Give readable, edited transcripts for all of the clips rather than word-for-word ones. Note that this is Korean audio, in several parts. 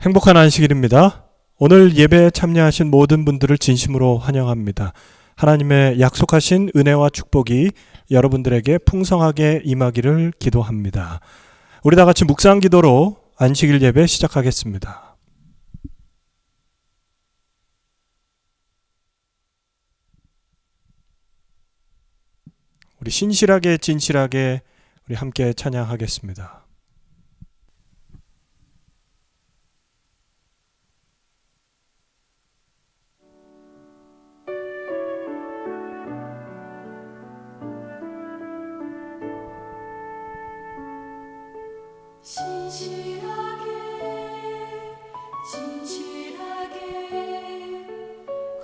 행복한 안식일입니다. 오늘 예배에 참여하신 모든 분들을 진심으로 환영합니다. 하나님의 약속하신 은혜와 축복이 여러분들에게 풍성하게 임하기를 기도합니다. 우리 다 같이 묵상 기도로 안식일 예배 시작하겠습니다. 우리 신실하게 진실하게 우리 함께 찬양하겠습니다. 신실하게 진실하게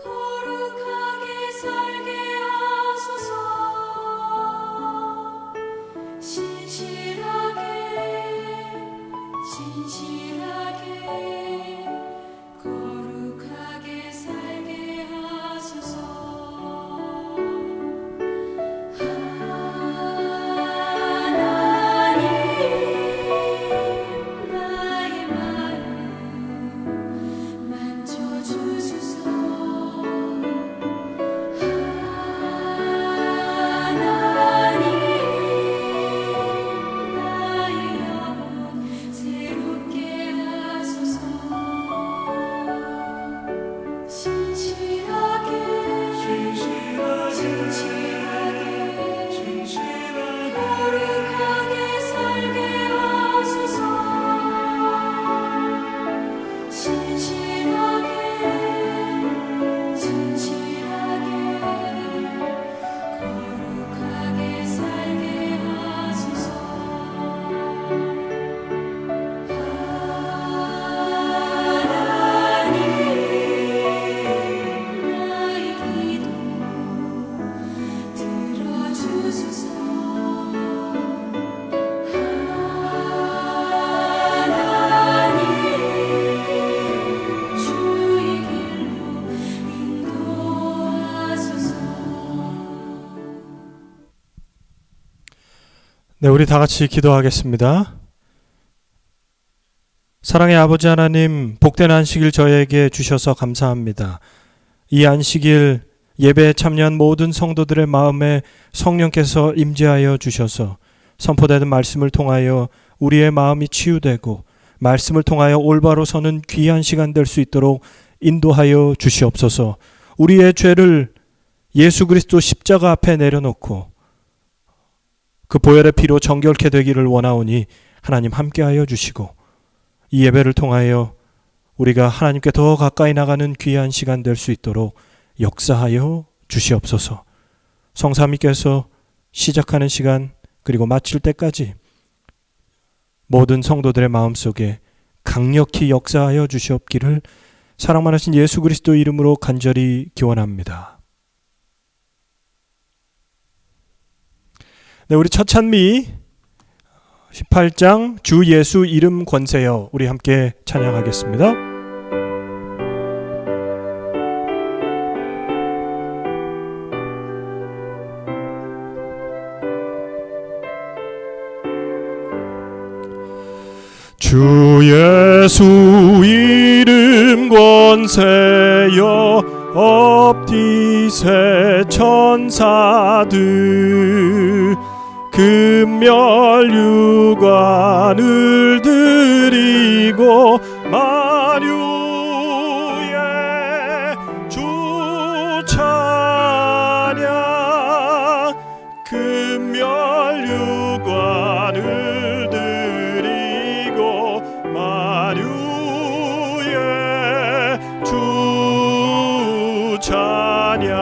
거룩하게 살게 하소서. 신실하게 진실하게 거룩하게 살게 하소서. 네, 우리 다 같이 기도하겠습니다. 사랑의 아버지 하나님, 복된 안식일 저에게 주셔서 감사합니다. 이 안식일 예배에 참여한 모든 성도들의 마음에 성령께서 임재하여 주셔서 선포되는 말씀을 통하여 우리의 마음이 치유되고 말씀을 통하여 올바로 서는 귀한 시간 될 수 있도록 인도하여 주시옵소서. 우리의 죄를 예수 그리스도 십자가 앞에 내려놓고 그 보혈의 피로 정결케 되기를 원하오니 하나님 함께하여 주시고 이 예배를 통하여 우리가 하나님께 더 가까이 나가는 귀한 시간 될 수 있도록 역사하여 주시옵소서. 성삼위께서 시작하는 시간 그리고 마칠 때까지 모든 성도들의 마음속에 강력히 역사하여 주시옵기를 사랑 많으신 예수 그리스도 이름으로 간절히 기원합니다. 네, 우리 첫 찬미 18장 주 예수 이름 권세여 우리 함께 찬양하겠습니다. 주 예수 이름 권세여 업디세 천사들 금멸유관을 드리고 만유의 주 찬양 금멸유관을 드리고 만유의 주 찬양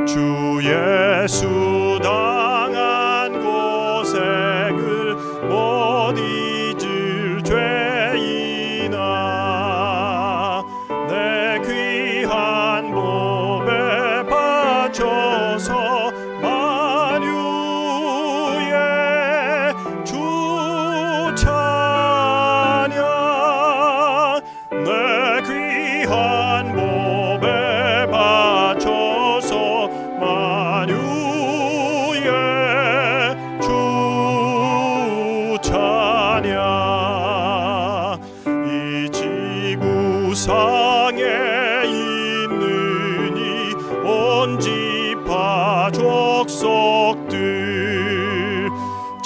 주 예수 찬양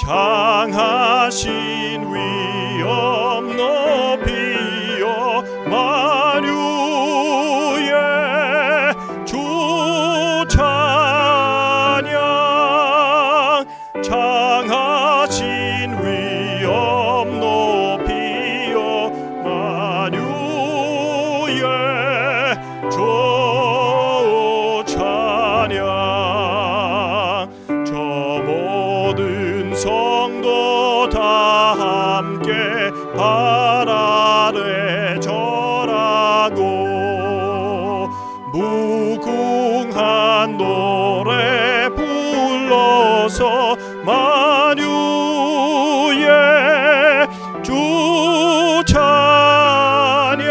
장하신 위엄 높이여 만유의 주 찬양 장하신 위엄 높이여 만유의 주 찬양 저 모든 성도 다 함께 발 아래 절하고 무궁한 노래 불러서 만유의 주 찬양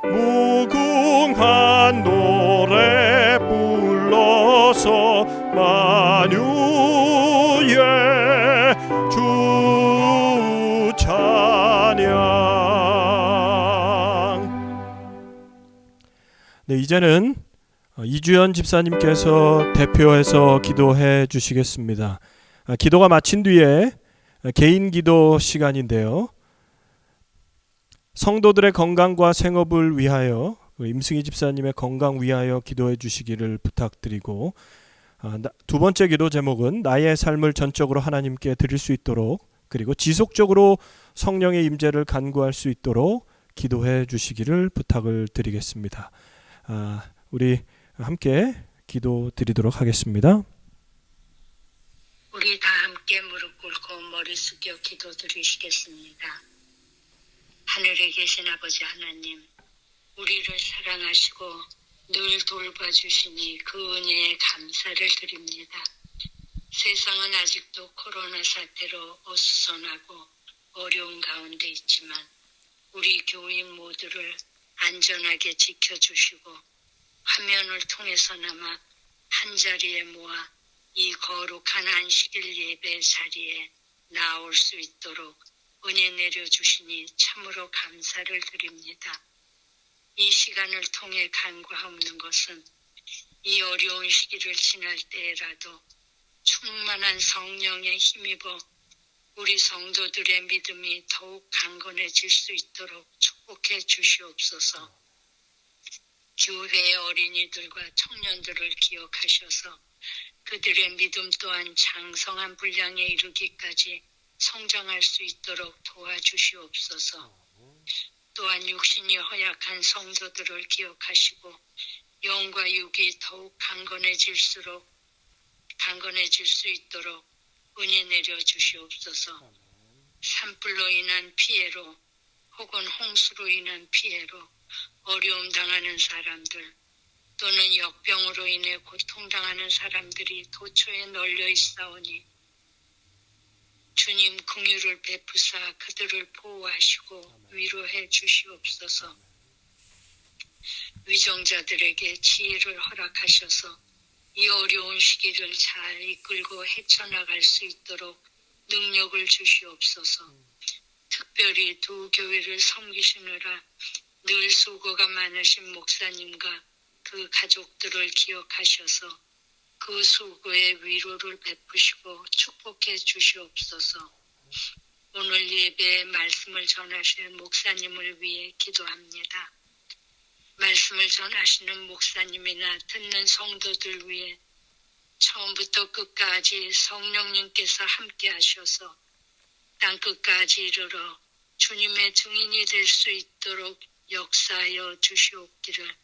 무궁한 노래 불러서 만유의 주 찬양. 네, 이제는 이주연 집사님께서 대표해서 기도해 주시겠습니다. 기도가 마친 뒤에 개인 기도 시간인데요. 성도들의 건강과 생업을 위하여 임승희 집사님의 건강 위하여 기도해 주시기를 부탁드리고, 두 번째 기도 제목은 나의 삶을 전적으로 하나님께 드릴 수 있도록, 그리고 지속적으로 성령의 임재를 간구할 수 있도록 기도해 주시기를 부탁을 드리겠습니다. 우리 함께 기도 드리도록 하겠습니다. 우리 다 함께 무릎 꿇고 머리 숙여 기도 드리시겠습니다. 하늘에 계신 아버지 하나님, 우리를 사랑하시고 늘 돌봐주시니 그 은혜에 감사를 드립니다. 세상은 아직도 코로나 사태로 어수선하고 어려운 가운데 있지만 우리 교인 모두를 안전하게 지켜주시고 화면을 통해서나마 한자리에 모아 이 거룩한 안식일 예배 자리에 나올 수 있도록 은혜 내려주시니 참으로 감사를 드립니다. 이 시간을 통해 간구하옵는 것은 이 어려운 시기를 지날 때에라도 충만한 성령에 힘입어 우리 성도들의 믿음이 더욱 강건해질 수 있도록 축복해 주시옵소서. 교회의 어린이들과 청년들을 기억하셔서 그들의 믿음 또한 장성한 분량에 이르기까지 성장할 수 있도록 도와주시옵소서. 또한 육신이 허약한 성도들을 기억하시고 영과 육이 더욱 강건해질 수 있도록 은혜 내려 주시옵소서. 산불로 인한 피해로 혹은 홍수로 인한 피해로 어려움 당하는 사람들 또는 역병으로 인해 고통당하는 사람들이 도처에 널려 있사오니 주님 긍휼을 베푸사 그들을 보호하시고 위로해 주시옵소서. 위정자들에게 지혜를 허락하셔서 이 어려운 시기를 잘 이끌고 헤쳐나갈 수 있도록 능력을 주시옵소서. 특별히 두 교회를 섬기시느라 늘 수고가 많으신 목사님과 그 가족들을 기억하셔서 그 수고에 위로를 베푸시고 축복해 주시옵소서. 오늘 예배에 말씀을 전하실 목사님을 위해 기도합니다. 말씀을 전하시는 목사님이나 듣는 성도들 위해 처음부터 끝까지 성령님께서 함께 하셔서 땅끝까지 이르러 주님의 증인이 될 수 있도록 역사하여 주시옵기를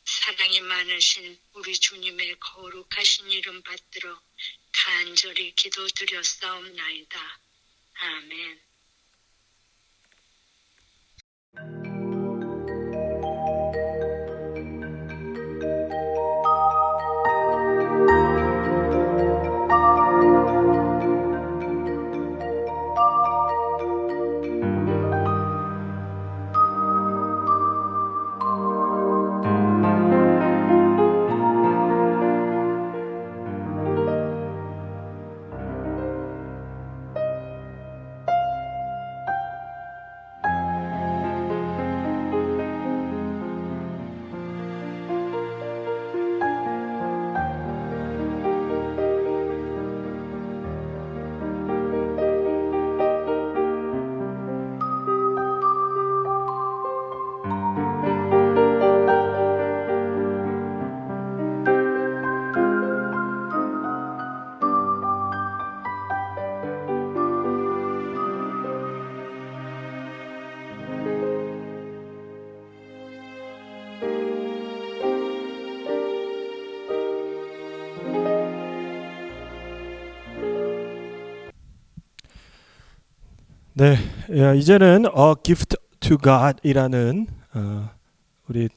사랑이 많으신 우리 주님의 거룩하신 이름 받들어 간절히 기도드렸사옵나이다. 아멘. 네, 이제는 A Gift to God이라는 우리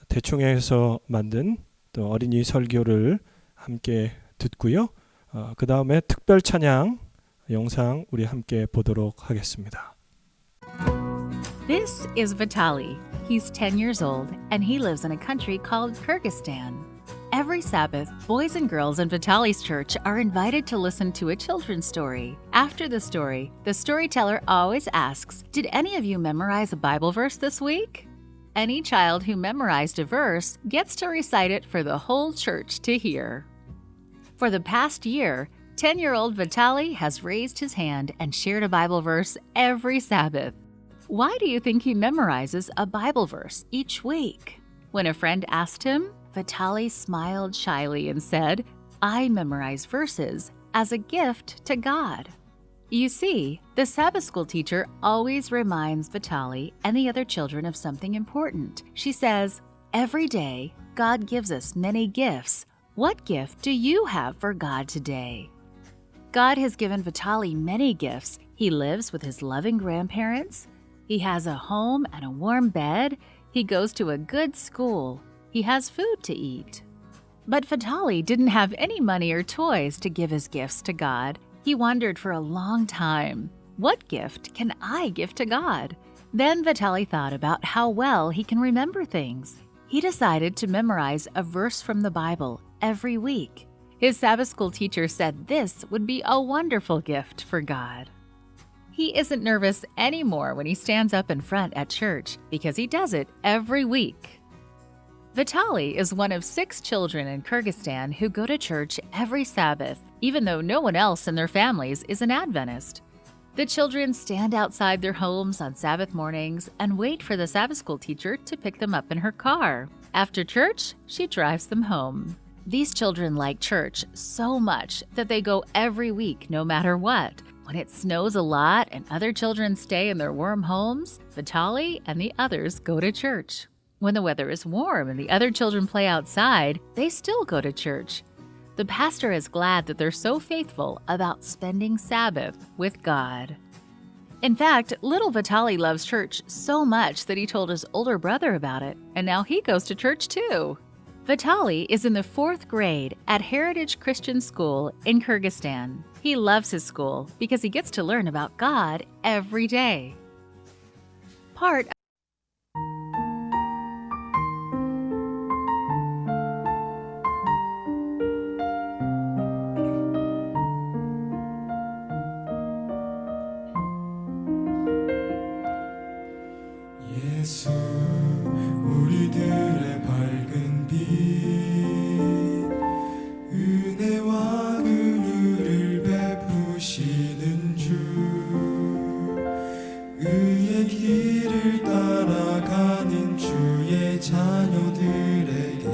대충해서 만든 또 어린이 설교를 함께 듣고요. 그 다음에 특별 찬양 영상 우리 함께 보도록 하겠습니다. This is Vitali. He's 10 years old and he lives in a country called Kyrgyzstan. Every Sabbath, boys and girls in Vitali's church are invited to listen to a children's story. After the story, the storyteller always asks, "Did any of you memorize a Bible verse this week?" Any child who memorized a verse gets to recite it for the whole church to hear. For the past year, 10-year-old Vitali has raised his hand and shared a Bible verse every Sabbath. Why do you think he memorizes a Bible verse each week? When a friend asked him, Vitali smiled shyly and said, "I memorize verses as a gift to God." You see, the Sabbath school teacher always reminds Vitali and the other children of something important. She says, "Every day, God gives us many gifts. What gift do you have for God today?" God has given Vitali many gifts. He lives with his loving grandparents. He has a home and a warm bed. He goes to a good school. He has food to eat. But Vitali didn't have any money or toys to give his gifts to God. He wondered for a long time, what gift can I give to God? Then Vitali thought about how well he can remember things. He decided to memorize a verse from the Bible every week. His Sabbath school teacher said this would be a wonderful gift for God. He isn't nervous anymore when he stands up in front at church because he does it every week. Vitali is one of 6 children in Kyrgyzstan who go to church every Sabbath, even though no one else in their families is an Adventist. The children stand outside their homes on Sabbath mornings and wait for the Sabbath school teacher to pick them up in her car. After church, she drives them home. These children like church so much that they go every week no matter what. When it snows a lot and other children stay in their warm homes, Vitali and the others go to church. When the weather is warm and the other children play outside, they still go to church. The pastor is glad that they're so faithful about spending Sabbath with God. In fact, little Vitali loves church so much that he told his older brother about it, and now he goes to church too. Vitali is in the 4th grade at Heritage Christian School in Kyrgyzstan. He loves his school because he gets to learn about God every day. Part 예수 우리들의 밝은 빛 은혜와 긍휼을 베푸시는 주 의의 길을 따라가는 주의 자녀들에게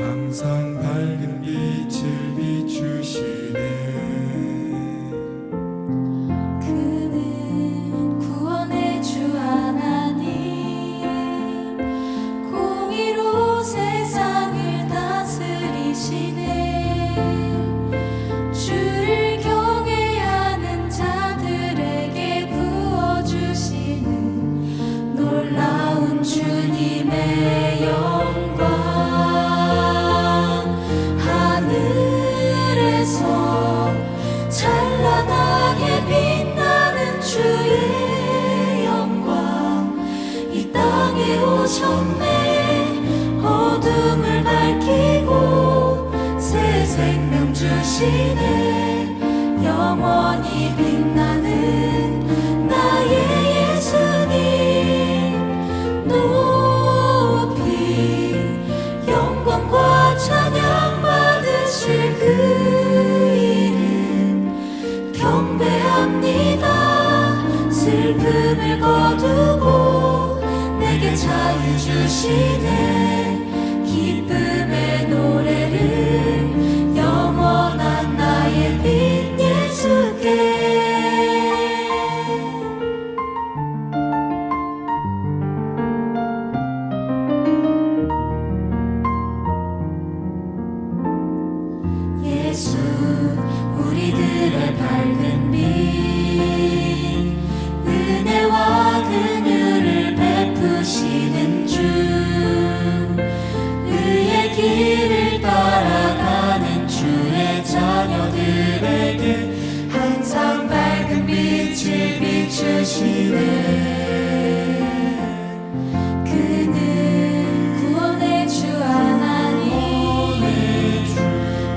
항상 밝은 빛을 비추시네 그는 구원의 주 하나님 공의로 세상을 다스리시네 주를 경외하는 자들에게 부어주시는 놀라운 주님의 영광 하늘에서 찬란하게 빛나는 주의 영광 이 땅에 오셨네 어둠을 밝히고 새 생명 주시네 영원히 빛나는 나의 예수님 높이 영광과 찬양 받으실 그 이름 경배합니다 슬픔을 거두고 내게 자유 주시네 기쁨의 노래를 영원한 나의 빛 예수께 예수 우리들의 밝은 빛 그는 구원의 주 하나님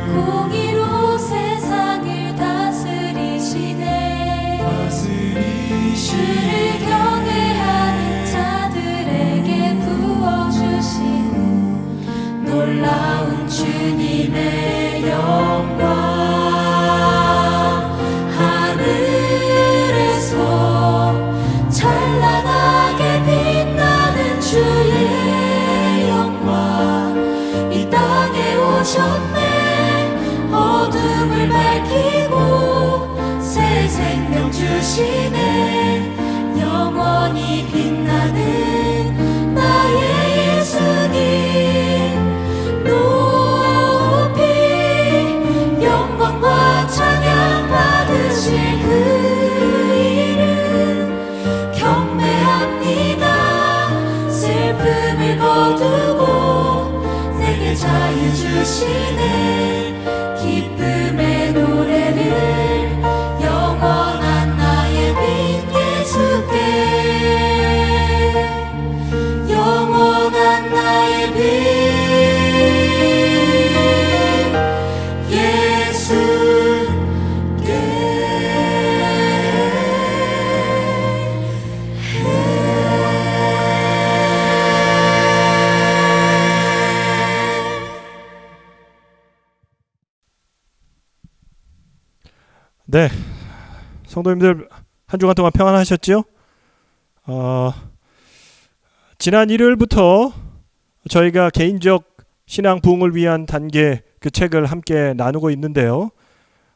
공의로 세상을 다스리시네 주를 경외하는 자들에게 부어주시는 놀라운 주님의 영광 하늘에서 찬란하게 빛나는 주의 영광 이 땅에 오셨네 어둠을 밝히고 새 생명 주시네 영원히 빛나는 나의 예수님 높이 영광과 찬양 받으실 그 이름 경배합니다 슬픔을 거두고 내게 자유 주시네 기쁨의 노래를 영원한 나의 빛 예수께 영원한 나의 빛 네, 성도님들 한 주간 동안 평안하셨지요? 지난 일요일부터 저희가 개인적 신앙 부흥을 위한 단계 그 책을 함께 나누고 있는데요.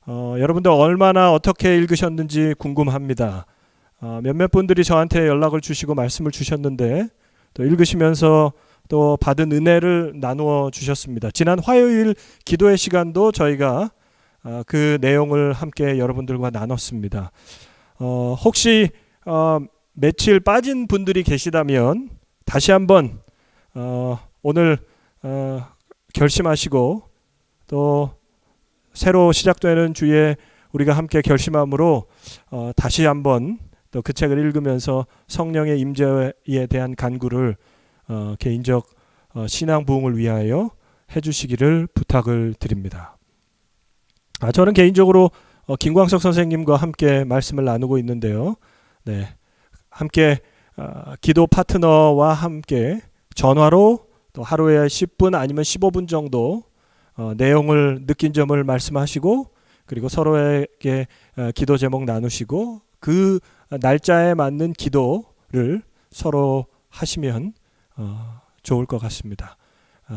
여러분들 얼마나 어떻게 읽으셨는지 궁금합니다. 몇몇 분들이 저한테 연락을 주시고 말씀을 주셨는데 또 읽으시면서 또 받은 은혜를 나누어 주셨습니다. 지난 화요일 기도의 시간도 저희가 그 내용을 함께 여러분들과 나눴습니다. 혹시 며칠 빠진 분들이 계시다면 다시 한번 오늘 결심하시고 또 새로 시작되는 주에 우리가 함께 결심함으로 다시 한번 또 그 책을 읽으면서 성령의 임재에 대한 간구를 개인적 신앙 부흥을 위하여 해주시기를 부탁을 드립니다. 저는 개인적으로 김광석 선생님과 함께 말씀을 나누고 있는데요. 네, 함께 기도 파트너와 함께 전화로 또 하루에 10분 아니면 15분 정도 내용을 느낀 점을 말씀하시고 그리고 서로에게 기도 제목 나누시고 그 날짜에 맞는 기도를 서로 하시면 좋을 것 같습니다.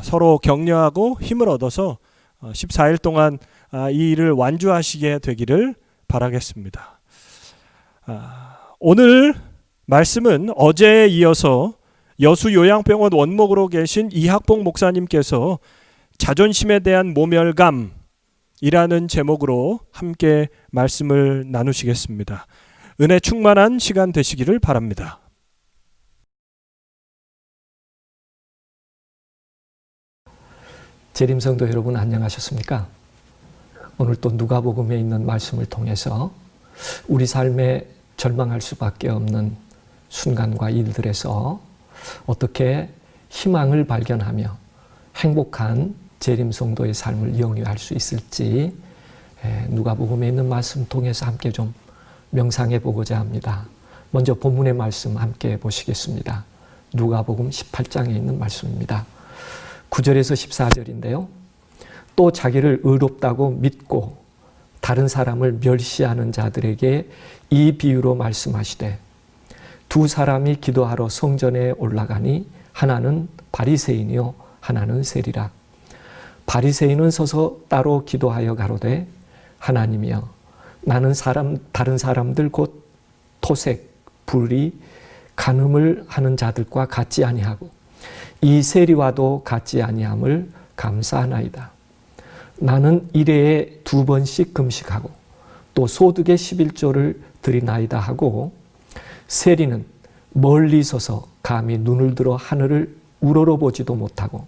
서로 격려하고 힘을 얻어서 14일 동안 이 일을 완주하시게 되기를 바라겠습니다. 오늘 말씀은 어제에 이어서 여수요양병원 원목으로 계신 이학봉 목사님께서 자존심에 대한 모멸감이라는 제목으로 함께 말씀을 나누시겠습니다. 은혜 충만한 시간 되시기를 바랍니다. 재림성도 여러분 안녕하셨습니까? 오늘 또 누가복음에 있는 말씀을 통해서 우리 삶에 절망할 수밖에 없는 순간과 일들에서 어떻게 희망을 발견하며 행복한 재림성도의 삶을 영위할 수 있을지 누가복음에 있는 말씀 통해서 함께 좀 명상해 보고자 합니다. 먼저 본문의 말씀 함께 보시겠습니다. 누가복음 18장에 있는 말씀입니다. 9절에서 14절인데요. 또 자기를 의롭다고 믿고 다른 사람을 멸시하는 자들에게 이 비유로 말씀하시되 두 사람이 기도하러 성전에 올라가니 하나는 바리새인이요 하나는 세리라. 바리새인은 서서 따로 기도하여 가로되 하나님이여 나는 다른 사람들 곧 토색, 불의, 간음을 하는 자들과 같지 아니하고 이 세리와도 같지 아니함을 감사하나이다. 나는 일회에 2번씩 금식하고 또 소득의 11조를 드리나이다 하고 세리는 멀리 서서 감히 눈을 들어 하늘을 우러러보지도 못하고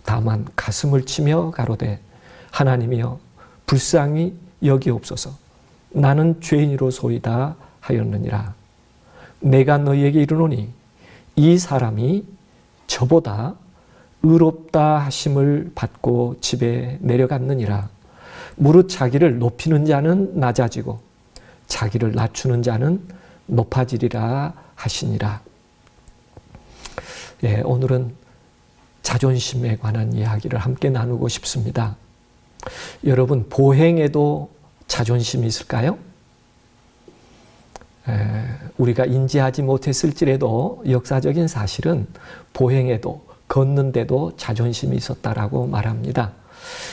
다만 가슴을 치며 가로되 하나님이여 불쌍히 여기옵소서 나는 죄인이로소이다 하였느니라. 내가 너희에게 이르노니 이 사람이 저보다 의롭다 하심을 받고 집에 내려갔느니라. 무릇 자기를 높이는 자는 낮아지고 자기를 낮추는 자는 높아지리라 하시니라. 예, 오늘은 자존심에 관한 이야기를 함께 나누고 싶습니다. 여러분, 보행에도 자존심이 있을까요? 우리가 인지하지 못했을지라도 역사적인 사실은 보행에도, 걷는데도 자존심이 있었다라고 말합니다.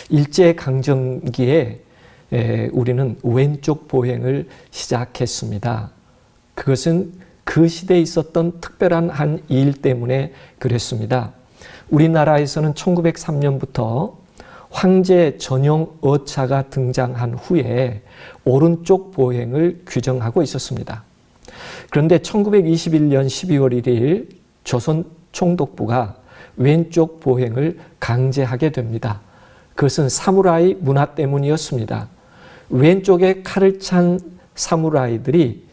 일제강점기에 우리는 왼쪽 보행을 시작했습니다. 그것은 그 시대에 있었던 특별한 한 일 때문에 그랬습니다. 우리나라에서는 1903년부터 황제 전용 어차가 등장한 후에 오른쪽 보행을 규정하고 있었습니다. 그런데 1921년 12월 1일 조선 총독부가 왼쪽 보행을 강제하게 됩니다. 그것은 사무라이 문화 때문이었습니다. 왼쪽에 칼을 찬 사무라이들이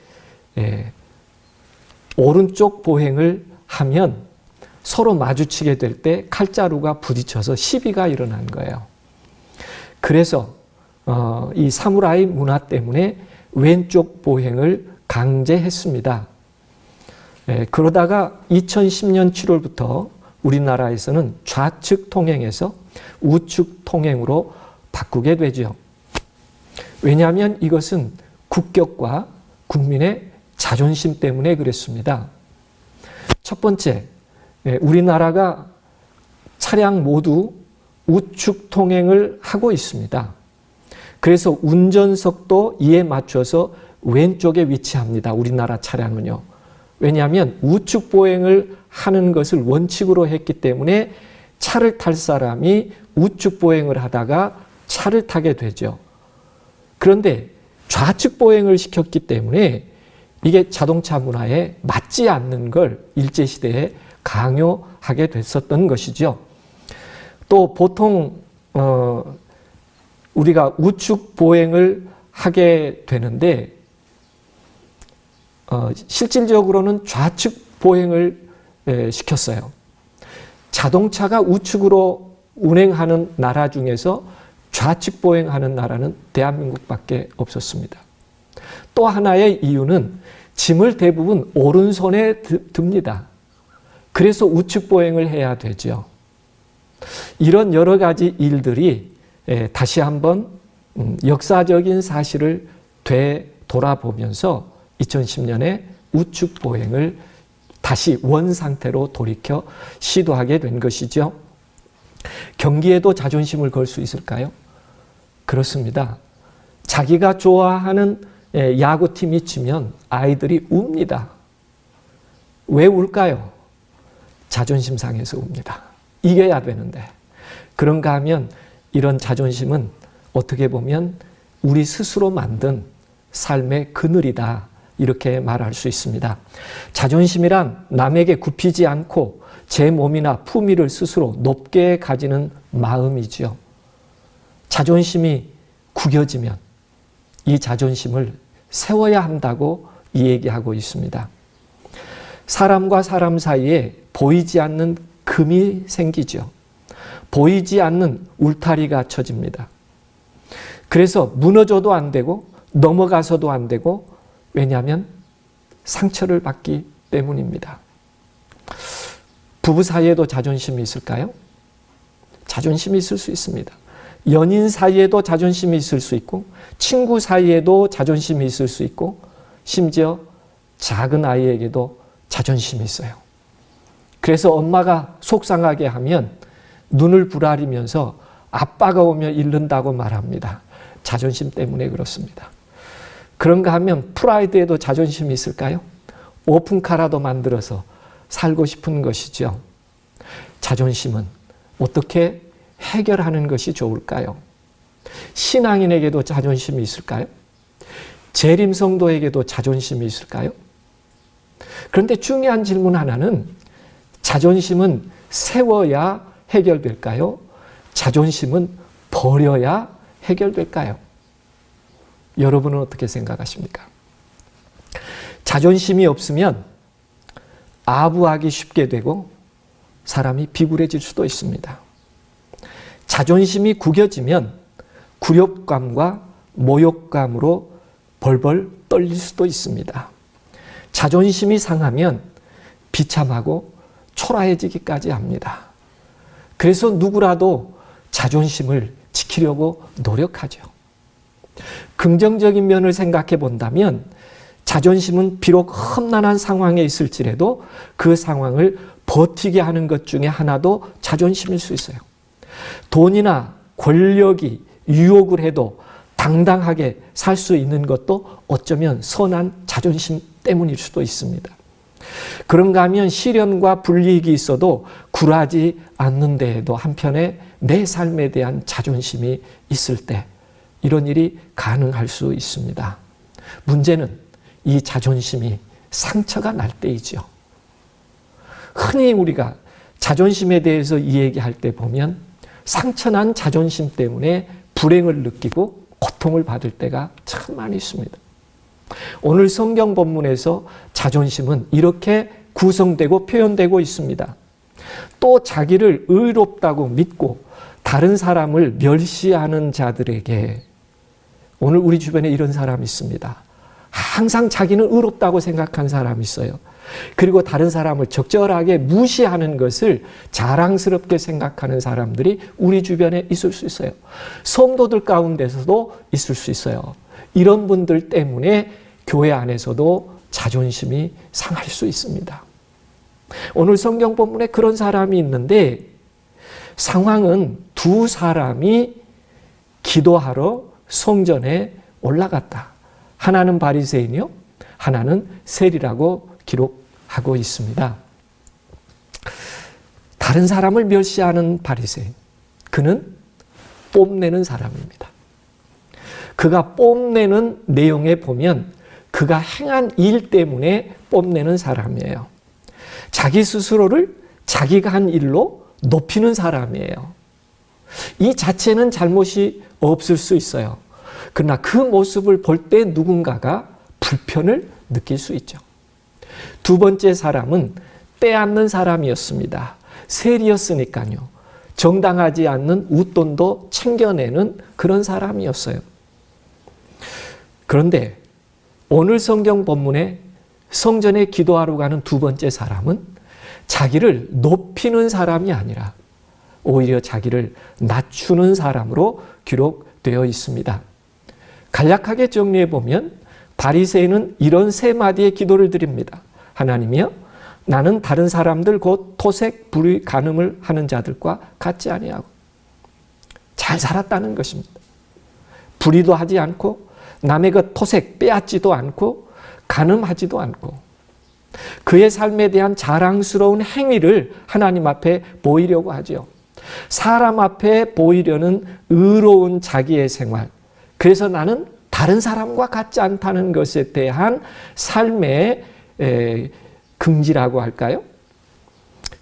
오른쪽 보행을 하면 서로 마주치게 될 때 칼자루가 부딪혀서 시비가 일어난 거예요. 그래서 이 사무라이 문화 때문에 왼쪽 보행을 강제했습니다. 그러다가 2010년 7월부터 우리나라에서는 좌측 통행에서 우측 통행으로 바꾸게 되죠. 왜냐하면 이것은 국격과 국민의 자존심 때문에 그랬습니다. 첫 번째, 우리나라가 차량 모두 우측 통행을 하고 있습니다. 그래서 운전석도 이에 맞춰서 왼쪽에 위치합니다. 우리나라 차량은요. 왜냐하면 우측 보행을 하는 것을 원칙으로 했기 때문에 차를 탈 사람이 우측 보행을 하다가 차를 타게 되죠. 그런데 좌측 보행을 시켰기 때문에 이게 자동차 문화에 맞지 않는 걸 일제시대에 강요하게 됐었던 것이죠. 또 보통 우리가 우측 보행을 하게 되는데 실질적으로는 좌측 보행을 시켰어요. 자동차가 우측으로 운행하는 나라 중에서 좌측 보행하는 나라는 대한민국밖에 없었습니다. 또 하나의 이유는 짐을 대부분 오른손에 듭니다. 그래서 우측 보행을 해야 되죠. 이런 여러 가지 일들이 다시 한번 역사적인 사실을 되돌아보면서 2010년에 우측 보행을 다시 원 상태로 돌이켜 시도하게 된 것이죠. 경기에도 자존심을 걸 수 있을까요? 그렇습니다. 자기가 좋아하는 야구팀이 지면 아이들이 웁니다. 왜 울까요? 자존심 상해서 웁니다. 이겨야 되는데. 그런가 하면 이런 자존심은 어떻게 보면 우리 스스로 만든 삶의 그늘이다. 이렇게 말할 수 있습니다. 자존심이란 남에게 굽히지 않고 제 몸이나 품위를 스스로 높게 가지는 마음이지요. 자존심이 구겨지면 이 자존심을 세워야 한다고 얘기하고 있습니다. 사람과 사람 사이에 보이지 않는 금이 생기죠. 보이지 않는 울타리가 쳐집니다. 그래서 무너져도 안 되고 넘어가서도 안 되고 왜냐하면 상처를 받기 때문입니다. 부부 사이에도 자존심이 있을까요? 자존심이 있을 수 있습니다. 연인 사이에도 자존심이 있을 수 있고 친구 사이에도 자존심이 있을 수 있고 심지어 작은 아이에게도 자존심이 있어요. 그래서 엄마가 속상하게 하면 눈을 부라리면서 아빠가 오면 잃는다고 말합니다. 자존심 때문에 그렇습니다. 그런가 하면 프라이드에도 자존심이 있을까요? 오픈카라도 만들어서 살고 싶은 것이죠. 자존심은 어떻게 해결하는 것이 좋을까요? 신앙인에게도 자존심이 있을까요? 재림성도에게도 자존심이 있을까요? 그런데 중요한 질문 하나는 자존심은 세워야 해결될까요? 자존심은 버려야 해결될까요? 여러분은 어떻게 생각하십니까? 자존심이 없으면 아부하기 쉽게 되고 사람이 비굴해질 수도 있습니다. 자존심이 구겨지면 굴욕감과 모욕감으로 벌벌 떨릴 수도 있습니다. 자존심이 상하면 비참하고 초라해지기까지 합니다. 그래서 누구라도 자존심을 지키려고 노력하죠. 긍정적인 면을 생각해 본다면 자존심은 비록 험난한 상황에 있을지라도 그 상황을 버티게 하는 것 중에 하나도 자존심일 수 있어요. 돈이나 권력이 유혹을 해도 당당하게 살 수 있는 것도 어쩌면 선한 자존심 때문일 수도 있습니다. 그런가 하면 시련과 불이익이 있어도 굴하지 않는 데에도 한편에 내 삶에 대한 자존심이 있을 때 이런 일이 가능할 수 있습니다. 문제는 이 자존심이 상처가 날 때이죠. 흔히 우리가 자존심에 대해서 이야기할 때 보면 상처난 자존심 때문에 불행을 느끼고 고통을 받을 때가 참 많이 있습니다. 오늘 성경 본문에서 자존심은 이렇게 구성되고 표현되고 있습니다. 또 자기를 의롭다고 믿고 다른 사람을 멸시하는 자들에게, 오늘 우리 주변에 이런 사람이 있습니다. 항상 자기는 의롭다고 생각한 사람이 있어요. 그리고 다른 사람을 적절하게 무시하는 것을 자랑스럽게 생각하는 사람들이 우리 주변에 있을 수 있어요. 성도들 가운데서도 있을 수 있어요. 이런 분들 때문에 교회 안에서도 자존심이 상할 수 있습니다. 오늘 성경 본문에 그런 사람이 있는데 상황은 두 사람이 기도하러 성전에 올라갔다. 하나는 바리새인이요, 하나는 세리라고 기록하고 있습니다. 다른 사람을 멸시하는 바리새인, 그는 뽐내는 사람입니다. 그가 뽐내는 내용에 보면 그가 행한 일 때문에 뽐내는 사람이에요. 자기 스스로를 자기가 한 일로 높이는 사람이에요. 이 자체는 잘못이 없을 수 있어요. 그러나 그 모습을 볼 때 누군가가 불편을 느낄 수 있죠. 두 번째 사람은 빼앗는 사람이었습니다. 세리였으니까요. 정당하지 않는 웃돈도 챙겨내는 그런 사람이었어요. 그런데 오늘 성경 본문에 성전에 기도하러 가는 두 번째 사람은 자기를 높이는 사람이 아니라 오히려 자기를 낮추는 사람으로 기록되어 있습니다. 간략하게 정리해 보면 바리새인은 이런 세 마디의 기도를 드립니다. 하나님이여, 나는 다른 사람들 곧 토색, 불의, 간음을 하는 자들과 같지 아니하고 잘 살았다는 것입니다. 불의도 하지 않고 남의 것 토색 빼앗지도 않고 간음하지도 않고 그의 삶에 대한 자랑스러운 행위를 하나님 앞에 보이려고 하죠. 사람 앞에 보이려는 의로운 자기의 생활, 그래서 나는 다른 사람과 같지 않다는 것에 대한 삶의 긍지라고 할까요?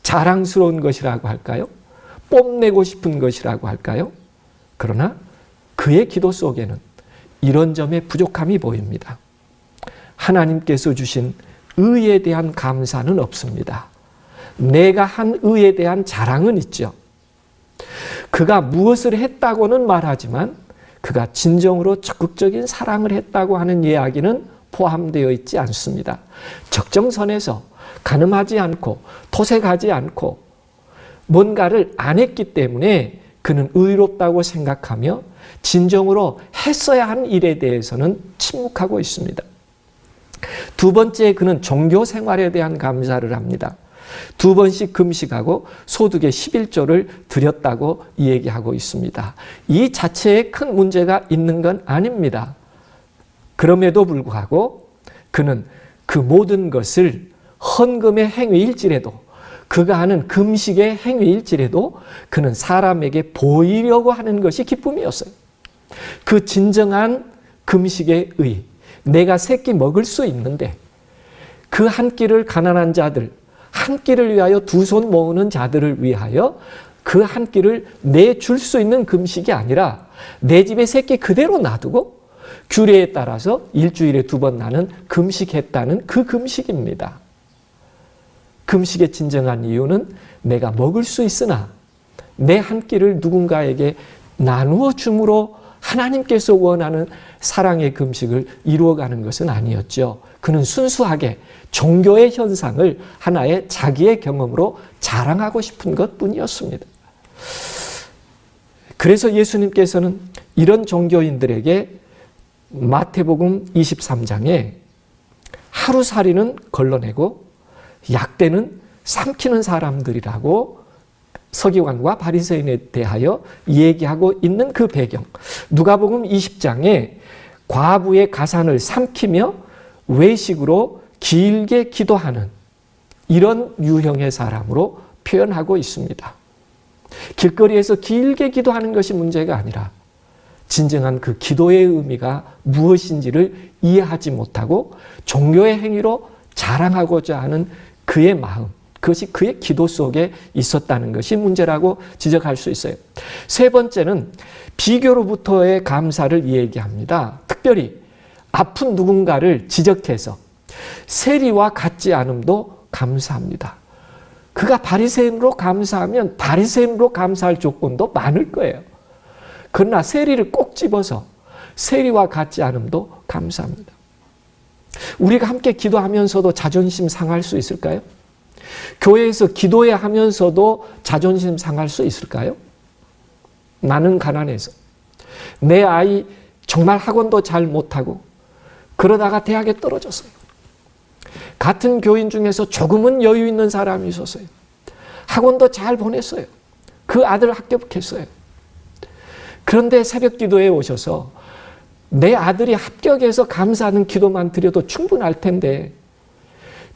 자랑스러운 것이라고 할까요? 뽐내고 싶은 것이라고 할까요? 그러나 그의 기도 속에는 이런 점의 부족함이 보입니다. 하나님께서 주신 의에 대한 감사는 없습니다. 내가 한 의에 대한 자랑은 있죠. 그가 무엇을 했다고는 말하지만 그가 진정으로 적극적인 사랑을 했다고 하는 이야기는 포함되어 있지 않습니다. 적정선에서 간음하지 않고 토색하지 않고 뭔가를 안 했기 때문에 그는 의롭다고 생각하며 진정으로 했어야 한 일에 대해서는 침묵하고 있습니다. 두 번째, 그는 종교 생활에 대한 감사를 합니다. 2번씩 금식하고 소득의 11조를 드렸다고 얘기하고 있습니다. 이 자체에 큰 문제가 있는 건 아닙니다. 그럼에도 불구하고 그는 그 모든 것을 헌금의 행위일지라도 그가 하는 금식의 행위일지라도 그는 사람에게 보이려고 하는 것이 기쁨이었어요. 그 진정한 금식의 의, 내가 세 끼 먹을 수 있는데 그 한 끼를 가난한 자들, 한 끼를 위하여 두 손 모으는 자들을 위하여 그 한 끼를 내줄 수 있는 금식이 아니라 내 집에 세 끼 그대로 놔두고 규례에 따라서 일주일에 2번 나는 금식했다는 그 금식입니다. 금식의 진정한 이유는 내가 먹을 수 있으나 내 한 끼를 누군가에게 나누어 줌으로 하나님께서 원하는 사랑의 금식을 이루어가는 것은 아니었죠. 그는 순수하게 종교의 현상을 하나의 자기의 경험으로 자랑하고 싶은 것뿐이었습니다. 그래서 예수님께서는 이런 종교인들에게 마태복음 23장에 하루살이는 걸러내고 약대는 삼키는 사람들이라고 서기관과 바리새인에 대하여 얘기하고 있는 그 배경, 누가복음 20장에 과부의 가산을 삼키며 외식으로 길게 기도하는 이런 유형의 사람으로 표현하고 있습니다. 길거리에서 길게 기도하는 것이 문제가 아니라 진정한 그 기도의 의미가 무엇인지를 이해하지 못하고 종교의 행위로 자랑하고자 하는 그의 마음, 그것이 그의 기도 속에 있었다는 것이 문제라고 지적할 수 있어요. 세 번째는 비교로부터의 감사를 얘기합니다. 특별히 아픈 누군가를 지적해서 세리와 같지 않음도 감사합니다. 그가 바리새인으로 감사하면 바리새인으로 감사할 조건도 많을 거예요. 그러나 세리를 꼭 집어서 세리와 같지 않음도 감사합니다. 우리가 함께 기도하면서도 자존심 상할 수 있을까요? 교회에서 기도해야 하면서도 자존심 상할 수 있을까요? 나는 가난해서 내 아이 정말 학원도 잘 못하고 그러다가 대학에 떨어졌어요. 같은 교인 중에서 조금은 여유 있는 사람이 있었어요. 학원도 잘 보냈어요. 그 아들 합격했어요. 그런데 새벽 기도에 오셔서 내 아들이 합격해서 감사하는 기도만 드려도 충분할 텐데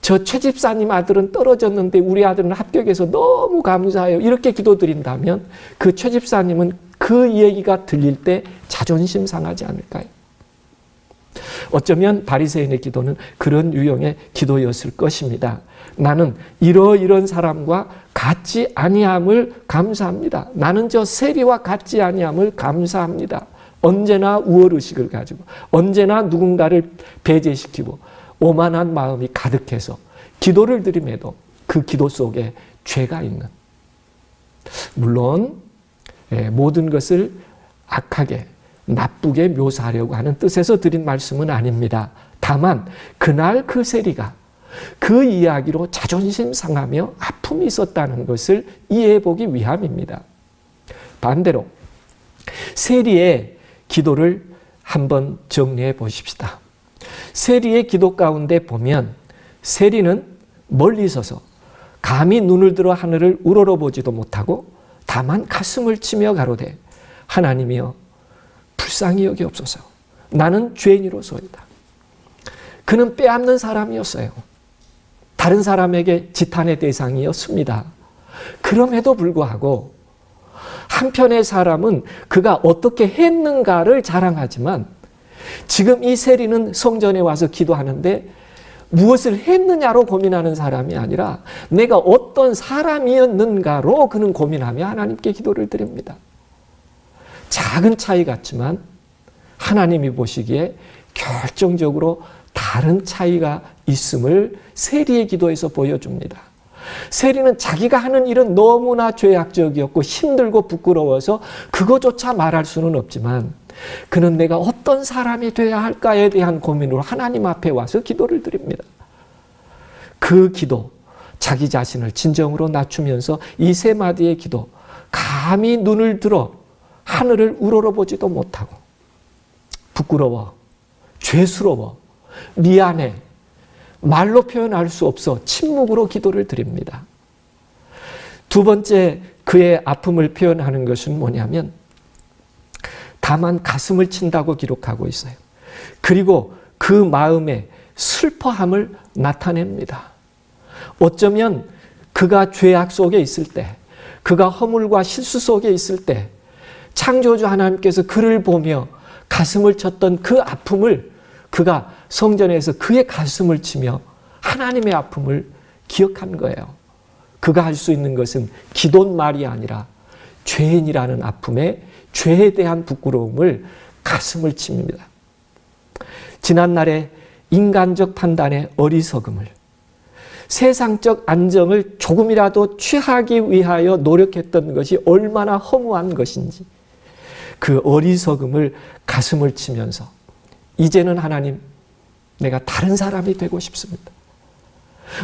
저 최 집사님 아들은 떨어졌는데 우리 아들은 합격해서 너무 감사해요. 이렇게 기도드린다면 그 최 집사님은 그 얘기가 들릴 때 자존심 상하지 않을까요? 어쩌면 바리새인의 기도는 그런 유형의 기도였을 것입니다. 나는 이러이런 사람과 같지 아니함을 감사합니다. 나는 저 세리와 같지 아니함을 감사합니다. 언제나 우월의식을 가지고 언제나 누군가를 배제시키고 오만한 마음이 가득해서 기도를 드림에도 그 기도 속에 죄가 있는, 물론 모든 것을 악하게 나쁘게 묘사하려고 하는 뜻에서 드린 말씀은 아닙니다. 다만 그날 그 세리가 그 이야기로 자존심 상하며 아픔이 있었다는 것을 이해해 보기 위함입니다. 반대로 세리의 기도를 한번 정리해 보십시다. 세리의 기도 가운데 보면 세리는 멀리 서서 감히 눈을 들어 하늘을 우러러보지도 못하고 다만 가슴을 치며 가로되 하나님이여 불쌍히 여기옵소서. 나는 죄인이로소이다. 그는 빼앗는 사람이었어요. 다른 사람에게 지탄의 대상이었습니다. 그럼에도 불구하고 한편의 사람은 그가 어떻게 했는가를 자랑하지만 지금 이 세리는 성전에 와서 기도하는데 무엇을 했느냐로 고민하는 사람이 아니라 내가 어떤 사람이었는가로 그는 고민하며 하나님께 기도를 드립니다. 작은 차이 같지만 하나님이 보시기에 결정적으로 다른 차이가 있음을 세리의 기도에서 보여줍니다. 세리는 자기가 하는 일은 너무나 죄악적이었고 힘들고 부끄러워서 그거조차 말할 수는 없지만 그는 내가 어떤 사람이 돼야 할까에 대한 고민으로 하나님 앞에 와서 기도를 드립니다. 그 기도, 자기 자신을 진정으로 낮추면서 이 세 마디의 기도, 감히 눈을 들어 하늘을 우러러보지도 못하고 부끄러워, 죄스러워, 미안해, 말로 표현할 수 없어 침묵으로 기도를 드립니다. 두 번째 그의 아픔을 표현하는 것은 뭐냐면 다만 가슴을 친다고 기록하고 있어요. 그리고 그 마음의 슬퍼함을 나타냅니다. 어쩌면 그가 죄악 속에 있을 때, 그가 허물과 실수 속에 있을 때 창조주 하나님께서 그를 보며 가슴을 쳤던 그 아픔을 그가 성전에서 그의 가슴을 치며 하나님의 아픔을 기억한 거예요. 그가 할 수 있는 것은 기도말이 아니라 죄인이라는 아픔에 죄에 대한 부끄러움을 가슴을 칩니다. 지난날의 인간적 판단의 어리석음을, 세상적 안정을 조금이라도 취하기 위하여 노력했던 것이 얼마나 허무한 것인지 그 어리석음을 가슴을 치면서 이제는 하나님, 내가 다른 사람이 되고 싶습니다.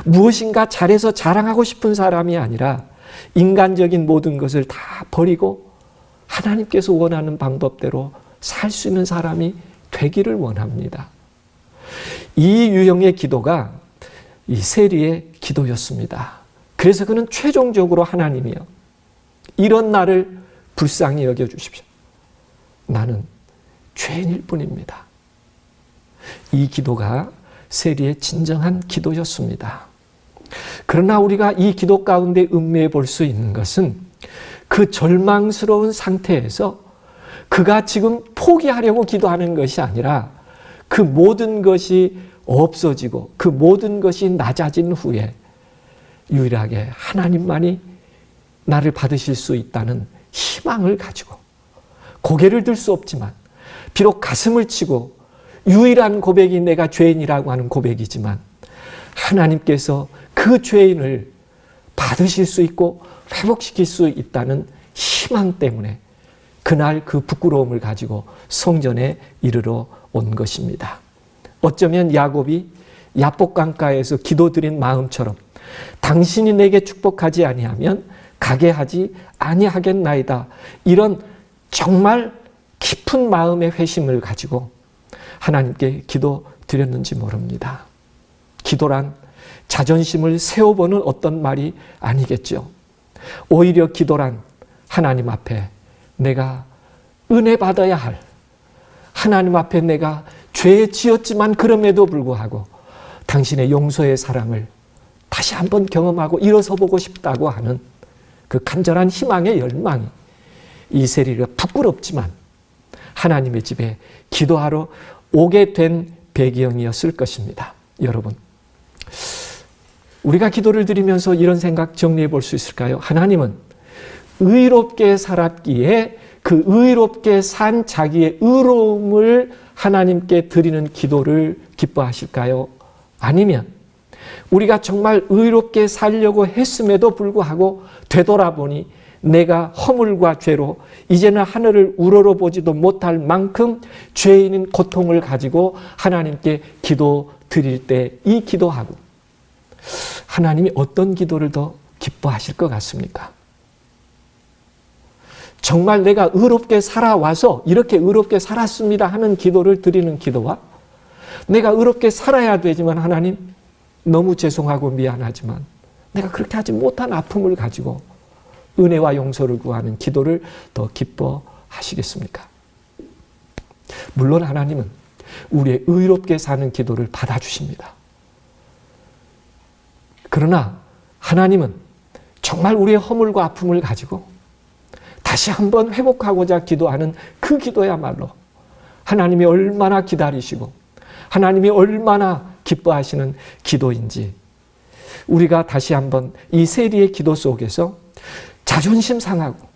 무엇인가 잘해서 자랑하고 싶은 사람이 아니라 인간적인 모든 것을 다 버리고 하나님께서 원하는 방법대로 살 수 있는 사람이 되기를 원합니다. 이 유형의 기도가 이 세리의 기도였습니다. 그래서 그는 최종적으로 하나님이여, 이런 나를 불쌍히 여겨주십시오. 나는 죄인일 뿐입니다. 이 기도가 세리의 진정한 기도였습니다. 그러나 우리가 이 기도 가운데 음미해 볼 수 있는 것은 그 절망스러운 상태에서 그가 지금 포기하려고 기도하는 것이 아니라 그 모든 것이 없어지고 그 모든 것이 낮아진 후에 유일하게 하나님만이 나를 받으실 수 있다는 희망을 가지고 고개를 들 수 없지만, 비록 가슴을 치고 유일한 고백이 내가 죄인이라고 하는 고백이지만 하나님께서 그 죄인을 받으실 수 있고 회복시킬 수 있다는 희망 때문에 그날 그 부끄러움을 가지고 성전에 이르러 온 것입니다. 어쩌면 야곱이 야복강가에서 기도드린 마음처럼 당신이 내게 축복하지 아니하면 가게 하지 아니하겠나이다, 이런 정말 깊은 마음의 회심을 가지고 하나님께 기도드렸는지 모릅니다. 기도란 자존심을 세워보는 어떤 말이 아니겠죠. 오히려 기도란 하나님 앞에 내가 은혜 받아야 할, 하나님 앞에 내가 죄 지었지만 그럼에도 불구하고 당신의 용서의 사랑을 다시 한번 경험하고 일어서 보고 싶다고 하는 그 간절한 희망의 열망이 이 세리가 부끄럽지만 하나님의 집에 기도하러 오게 된 배경이었을 것입니다. 여러분, 우리가 기도를 드리면서 이런 생각 정리해 볼 수 있을까요? 하나님은 의롭게 살았기에 그 의롭게 산 자기의 의로움을 하나님께 드리는 기도를 기뻐하실까요? 아니면 우리가 정말 의롭게 살려고 했음에도 불구하고 되돌아보니 내가 허물과 죄로 이제는 하늘을 우러러보지도 못할 만큼 죄인인 고통을 가지고 하나님께 기도 드릴 때 이 기도하고 하나님이 어떤 기도를 더 기뻐하실 것 같습니까? 정말 내가 의롭게 살아와서 이렇게 의롭게 살았습니다 하는 기도를 드리는 기도와 내가 의롭게 살아야 되지만 하나님 너무 죄송하고 미안하지만 내가 그렇게 하지 못한 아픔을 가지고 은혜와 용서를 구하는 기도를 더 기뻐하시겠습니까? 물론 하나님은 우리의 의롭게 사는 기도를 받아주십니다. 그러나 하나님은 정말 우리의 허물과 아픔을 가지고 다시 한번 회복하고자 기도하는 그 기도야말로 하나님이 얼마나 기다리시고 하나님이 얼마나 기뻐하시는 기도인지 우리가 다시 한번 이 세리의 기도 속에서 자존심 상하고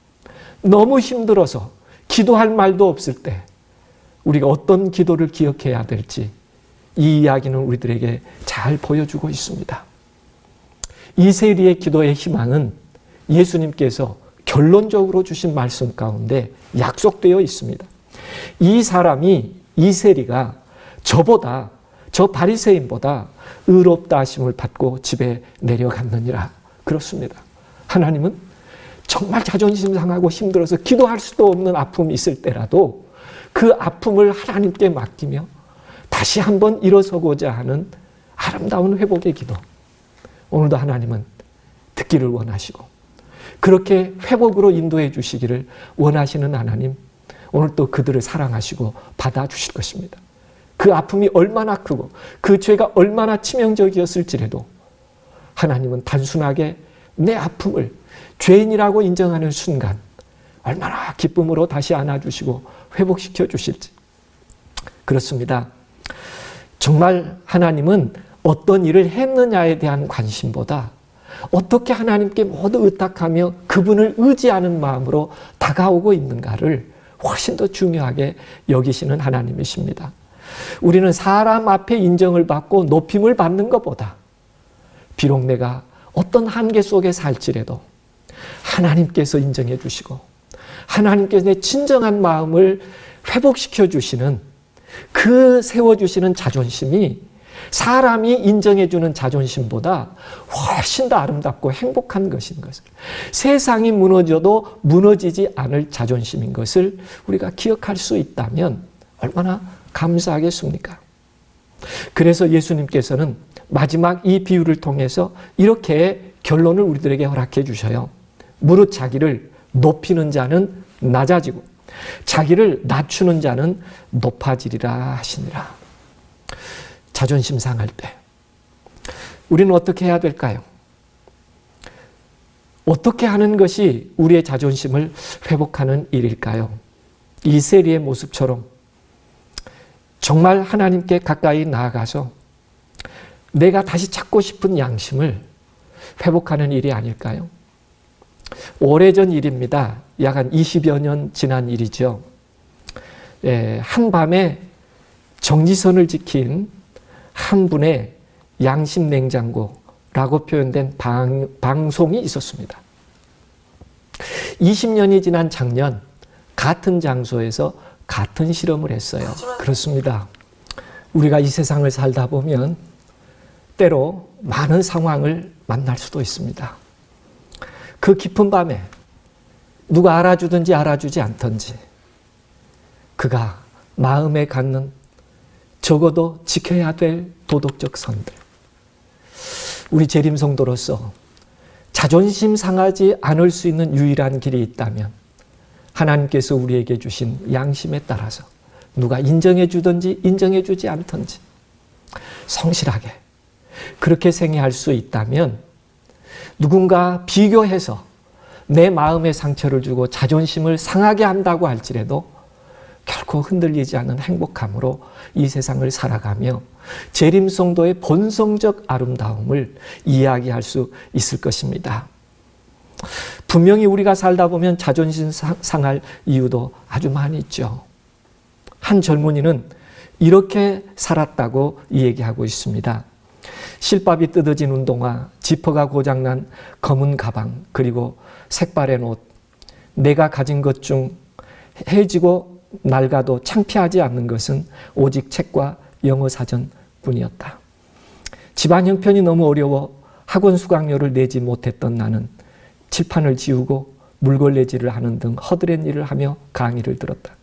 너무 힘들어서 기도할 말도 없을 때 우리가 어떤 기도를 기억해야 될지 이 이야기는 우리들에게 잘 보여주고 있습니다. 이 세리의 기도의 희망은 예수님께서 결론적으로 주신 말씀 가운데 약속되어 있습니다. 이 사람이, 이 세리가 저보다, 저 바리새인보다 의롭다 하심을 받고 집에 내려갔느니라. 그렇습니다. 하나님은 정말 자존심 상하고 힘들어서 기도할 수도 없는 아픔이 있을 때라도 그 아픔을 하나님께 맡기며 다시 한번 일어서고자 하는 아름다운 회복의 기도. 오늘도 하나님은 듣기를 원하시고 그렇게 회복으로 인도해 주시기를 원하시는 하나님, 오늘 또 그들을 사랑하시고 받아주실 것입니다. 그 아픔이 얼마나 크고 그 죄가 얼마나 치명적이었을지라도 하나님은 단순하게 내 아픔을 죄인이라고 인정하는 순간 얼마나 기쁨으로 다시 안아주시고 회복시켜 주실지. 그렇습니다. 정말 하나님은 어떤 일을 했느냐에 대한 관심보다 어떻게 하나님께 모두 의탁하며 그분을 의지하는 마음으로 다가오고 있는가를 훨씬 더 중요하게 여기시는 하나님이십니다. 우리는 사람 앞에 인정을 받고 높임을 받는 것보다 비록 내가 어떤 한계 속에 살지라도 하나님께서 인정해 주시고 하나님께서 내 진정한 마음을 회복시켜 주시는 그 세워주시는 자존심이 사람이 인정해 주는 자존심보다 훨씬 더 아름답고 행복한 것인 것을, 세상이 무너져도 무너지지 않을 자존심인 것을 우리가 기억할 수 있다면 얼마나 감사하겠습니까? 그래서 예수님께서는 마지막 이 비유를 통해서 이렇게 결론을 우리들에게 허락해 주셔요. 무릇 자기를 높이는 자는 낮아지고 자기를 낮추는 자는 높아지리라 하시니라. 자존심 상할 때 우리는 어떻게 해야 될까요? 어떻게 하는 것이 우리의 자존심을 회복하는 일일까요? 이 세리의 모습처럼 정말 하나님께 가까이 나아가서 내가 다시 찾고 싶은 양심을 회복하는 일이 아닐까요? 오래전 일입니다. 약 한 20여 년 지난 일이죠. 한밤에 정지선을 지킨 한 분의 양심 냉장고라고 표현된 방송이 있었습니다. 20년이 지난 작년 같은 장소에서 같은 실험을 했어요. 그렇습니다. 우리가 이 세상을 살다 보면 때로 많은 상황을 만날 수도 있습니다. 그 깊은 밤에 누가 알아주든지 알아주지 않든지 그가 마음에 갖는 적어도 지켜야 될 도덕적 선들, 우리 재림성도로서 자존심 상하지 않을 수 있는 유일한 길이 있다면 하나님께서 우리에게 주신 양심에 따라서 누가 인정해 주든지 인정해 주지 않든지 성실하게 그렇게 생애할 수 있다면 누군가 비교해서 내 마음에 상처를 주고 자존심을 상하게 한다고 할지라도 결코 흔들리지 않는 행복함으로 이 세상을 살아가며 재림성도의 본성적 아름다움을 이야기할 수 있을 것입니다. 분명히 우리가 살다 보면 자존심 상할 이유도 아주 많이 있죠. 한 젊은이는 이렇게 살았다고 얘기하고 있습니다. 실밥이 뜯어진 운동화, 지퍼가 고장난 검은 가방, 그리고 색바랜 옷, 내가 가진 것 중 해지고 낡아도 창피하지 않는 것은 오직 책과 영어 사전뿐이었다. 집안 형편이 너무 어려워 학원 수강료를 내지 못했던 나는 칠판을 지우고 물걸레질을 하는 등 허드렛 일을 하며 강의를 들었다.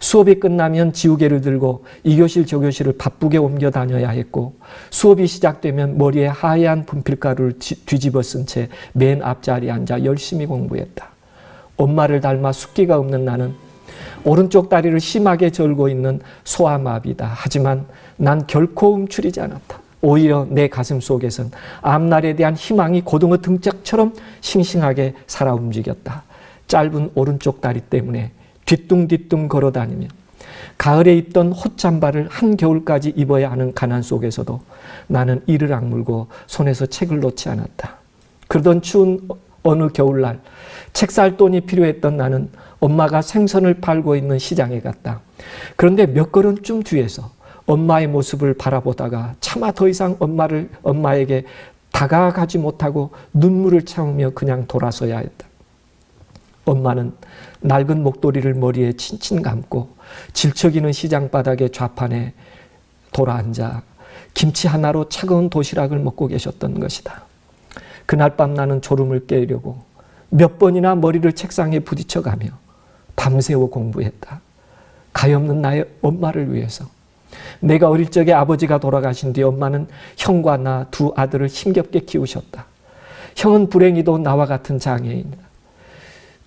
수업이 끝나면 지우개를 들고 이 교실 저 교실을 바쁘게 옮겨 다녀야 했고 수업이 시작되면 머리에 하얀 분필가루를 뒤집어 쓴 채 맨 앞자리에 앉아 열심히 공부했다. 엄마를 닮아 숫기가 없는 나는 오른쪽 다리를 심하게 절고 있는 소아마비다. 하지만 난 결코 움츠리지 않았다. 오히려 내 가슴 속에선 앞날에 대한 희망이 고등어 등짝처럼 싱싱하게 살아 움직였다. 짧은 오른쪽 다리 때문에 뒤뚱뒤뚱 걸어다니며 가을에 입던 헛잠바를 한겨울까지 입어야 하는 가난 속에서도 나는 이를 악물고 손에서 책을 놓지 않았다. 그러던 추운 어느 겨울날 책 살 돈이 필요했던 나는 엄마가 생선을 팔고 있는 시장에 갔다. 그런데 몇 걸음쯤 뒤에서 엄마의 모습을 바라보다가 차마 더 이상 엄마에게 다가가지 못하고 눈물을 참으며 그냥 돌아서야 했다. 엄마는 낡은 목도리를 머리에 친친 감고 질척이는 시장 바닥의 좌판에 돌아앉아 김치 하나로 차가운 도시락을 먹고 계셨던 것이다. 그날 밤 나는 졸음을 깨려고 몇 번이나 머리를 책상에 부딪혀가며 밤새워 공부했다. 가엾는 나의 엄마를 위해서. 내가 어릴 적에 아버지가 돌아가신 뒤 엄마는 형과 나 두 아들을 힘겹게 키우셨다. 형은 불행히도 나와 같은 장애인이다.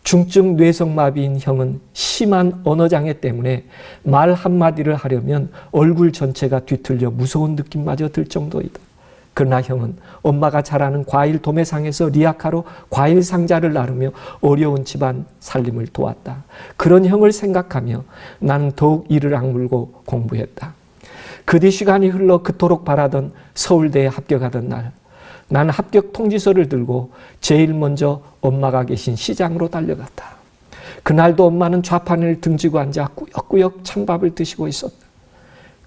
중증 뇌성마비인 형은 심한 언어장애 때문에 말 한마디를 하려면 얼굴 전체가 뒤틀려 무서운 느낌마저 들 정도이다. 그러나 형은 엄마가 잘하는 과일 도매상에서 리아카로 과일 상자를 나르며 어려운 집안 살림을 도왔다. 그런 형을 생각하며 나는 더욱 이를 악물고 공부했다. 그 뒤 시간이 흘러 그토록 바라던 서울대에 합격하던 날, 나는 합격 통지서를 들고 제일 먼저 엄마가 계신 시장으로 달려갔다. 그날도 엄마는 좌판을 등지고 앉아 꾸역꾸역 찬밥을 드시고 있었다.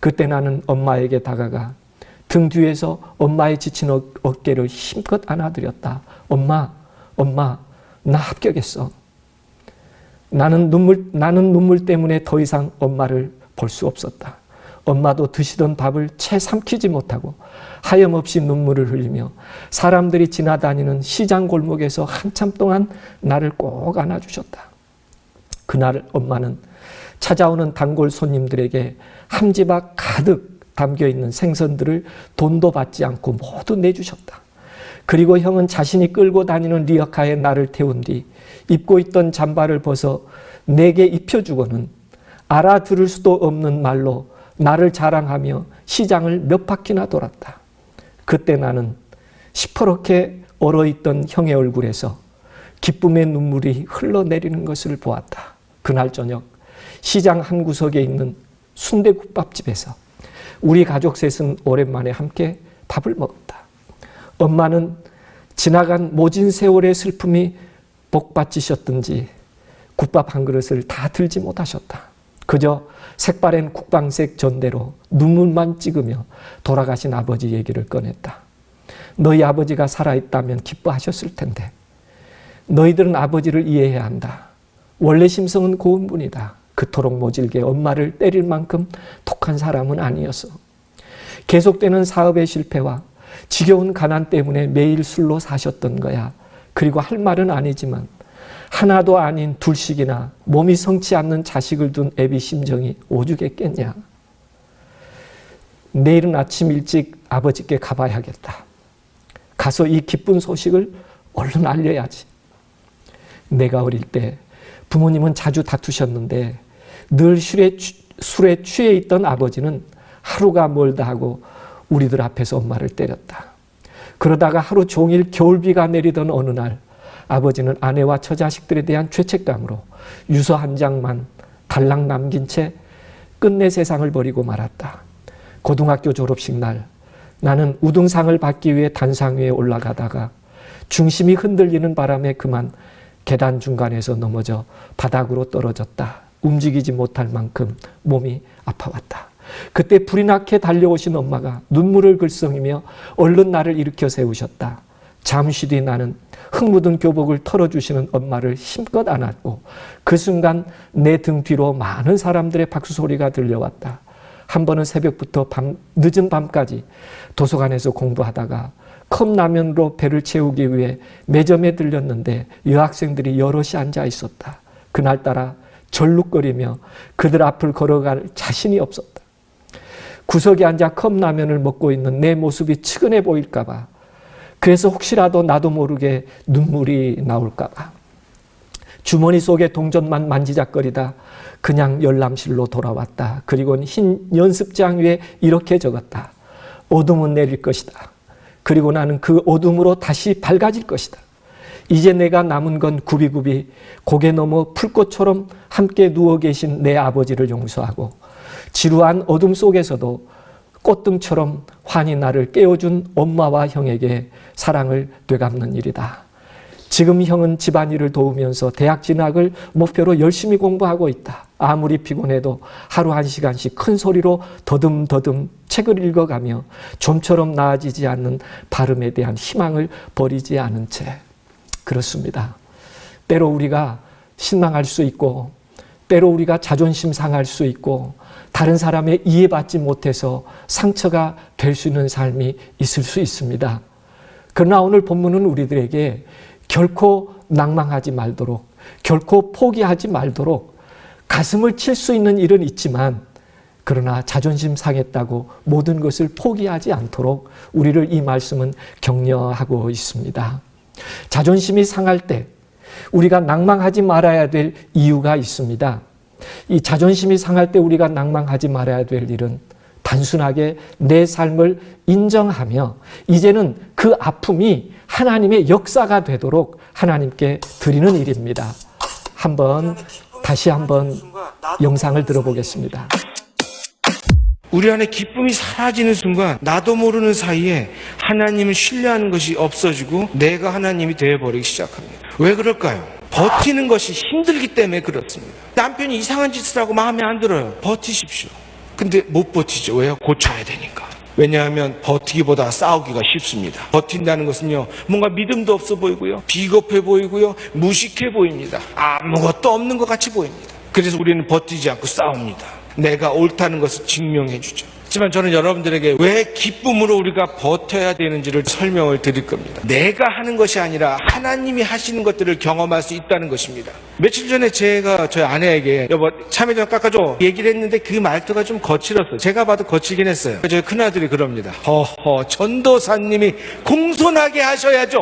그때 나는 엄마에게 다가가 등 뒤에서 엄마의 지친 어깨를 힘껏 안아드렸다. 엄마, 나 합격했어. 나는 눈물 때문에 더 이상 엄마를 볼 수 없었다. 엄마도 드시던 밥을 채 삼키지 못하고 하염없이 눈물을 흘리며 사람들이 지나다니는 시장 골목에서 한참 동안 나를 꼭 안아주셨다. 그날 엄마는 찾아오는 단골 손님들에게 함지박 가득 담겨있는 생선들을 돈도 받지 않고 모두 내주셨다. 그리고 형은 자신이 끌고 다니는 리어카에 나를 태운 뒤 입고 있던 잠바를 벗어 내게 입혀주고는 알아들을 수도 없는 말로 나를 자랑하며 시장을 몇 바퀴나 돌았다. 그때 나는 시퍼렇게 얼어있던 형의 얼굴에서 기쁨의 눈물이 흘러내리는 것을 보았다. 그날 저녁 시장 한 구석에 있는 순대국밥집에서 우리 가족 셋은 오랜만에 함께 밥을 먹었다. 엄마는 지나간 모진 세월의 슬픔이 복받치셨든지 국밥 한 그릇을 다 들지 못하셨다. 그저 색바랜 국방색 전대로 눈물만 찍으며 돌아가신 아버지 얘기를 꺼냈다. 너희 아버지가 살아있다면 기뻐하셨을 텐데 너희들은 아버지를 이해해야 한다. 원래 심성은 고운 분이다. 그토록 모질게 엄마를 때릴 만큼 독한 사람은 아니었어. 계속되는 사업의 실패와 지겨운 가난 때문에 매일 술로 사셨던 거야. 그리고 할 말은 아니지만 하나도 아닌 둘씩이나 몸이 성치 않는 자식을 둔 애비 심정이 오죽했겠냐. 내일은 아침 일찍 아버지께 가봐야겠다. 가서 이 기쁜 소식을 얼른 알려야지. 내가 어릴 때 부모님은 자주 다투셨는데 늘 술에 취해 있던 아버지는 하루가 멀다 하고 우리들 앞에서 엄마를 때렸다. 그러다가 하루 종일 겨울비가 내리던 어느 날 아버지는 아내와 처자식들에 대한 죄책감으로 유서 한 장만 달랑 남긴 채 끝내 세상을 버리고 말았다. 고등학교 졸업식 날 나는 우등상을 받기 위해 단상 위에 올라가다가 중심이 흔들리는 바람에 그만 계단 중간에서 넘어져 바닥으로 떨어졌다. 움직이지 못할 만큼 몸이 아파왔다. 그때 불이 나게 달려오신 엄마가 눈물을 글썽이며 얼른 나를 일으켜 세우셨다. 잠시 뒤 나는 흙 묻은 교복을 털어주시는 엄마를 힘껏 안았고 그 순간 내 등 뒤로 많은 사람들의 박수 소리가 들려왔다. 한 번은 새벽부터 늦은 밤까지 도서관에서 공부하다가 컵라면으로 배를 채우기 위해 매점에 들렸는데 여학생들이 여럿이 앉아 있었다. 그날따라 절룩거리며 그들 앞을 걸어갈 자신이 없었다. 구석에 앉아 컵라면을 먹고 있는 내 모습이 측은해 보일까 봐, 그래서 혹시라도 나도 모르게 눈물이 나올까 봐 주머니 속에 동전만 만지작거리다 그냥 열람실로 돌아왔다. 그리고는 흰 연습장 위에 이렇게 적었다. 어둠은 내릴 것이다. 그리고 나는 그 어둠으로 다시 밝아질 것이다. 이제 내가 남은 건 굽이굽이 고개 넘어 풀꽃처럼 함께 누워 계신 내 아버지를 용서하고 지루한 어둠 속에서도 꽃등처럼 환히 나를 깨워준 엄마와 형에게 사랑을 되갚는 일이다. 지금 형은 집안일을 도우면서 대학 진학을 목표로 열심히 공부하고 있다. 아무리 피곤해도 하루 1시간씩 큰 소리로 더듬더듬 책을 읽어가며 좀처럼 나아지지 않는 발음에 대한 희망을 버리지 않은 채. 그렇습니다. 때로 우리가 실망할 수 있고 때로 우리가 자존심 상할 수 있고 다른 사람의 이해받지 못해서 상처가 될 수 있는 삶이 있을 수 있습니다. 그러나 오늘 본문은 우리들에게 결코 낭망하지 말도록, 결코 포기하지 말도록, 가슴을 칠 수 있는 일은 있지만 그러나 자존심 상했다고 모든 것을 포기하지 않도록 우리를 이 말씀은 격려하고 있습니다. 자존심이 상할 때 우리가 낭망하지 말아야 될 이유가 있습니다. 이 자존심이 상할 때 우리가 낭망하지 말아야 될 일은 단순하게 내 삶을 인정하며 이제는 그 아픔이 하나님의 역사가 되도록 하나님께 드리는 일입니다. 다시 한번 영상을 들어보겠습니다. 우리 안에 기쁨이 사라지는 순간 나도 모르는 사이에 하나님을 신뢰하는 것이 없어지고 내가 하나님이 되어버리기 시작합니다. 왜 그럴까요? 버티는 것이 힘들기 때문에 그렇습니다. 남편이 이상한 짓을 하고 마음에 안 들어요. 버티십시오. 근데 못 버티죠. 왜요? 고쳐야 되니까. 왜냐하면 버티기보다 싸우기가 쉽습니다. 버틴다는 것은요, 뭔가 믿음도 없어 보이고요, 비겁해 보이고요, 무식해 보입니다. 아무것도 없는 것 같이 보입니다. 그래서 우리는 버티지 않고 싸웁니다. 내가 옳다는 것을 증명해 주죠. 하지만 저는 여러분들에게 왜 기쁨으로 우리가 버텨야 되는지를 설명을 드릴 겁니다. 내가 하는 것이 아니라 하나님이 하시는 것들을 경험할 수 있다는 것입니다. 며칠 전에 제가 저희 아내에게 여보 참외 좀 깎아줘 얘기를 했는데 그 말투가 좀 거칠었어요. 제가 봐도 거칠긴 했어요. 저희 큰아들이 그럽니다. 허허 전도사님이 공손하게 하셔야죠.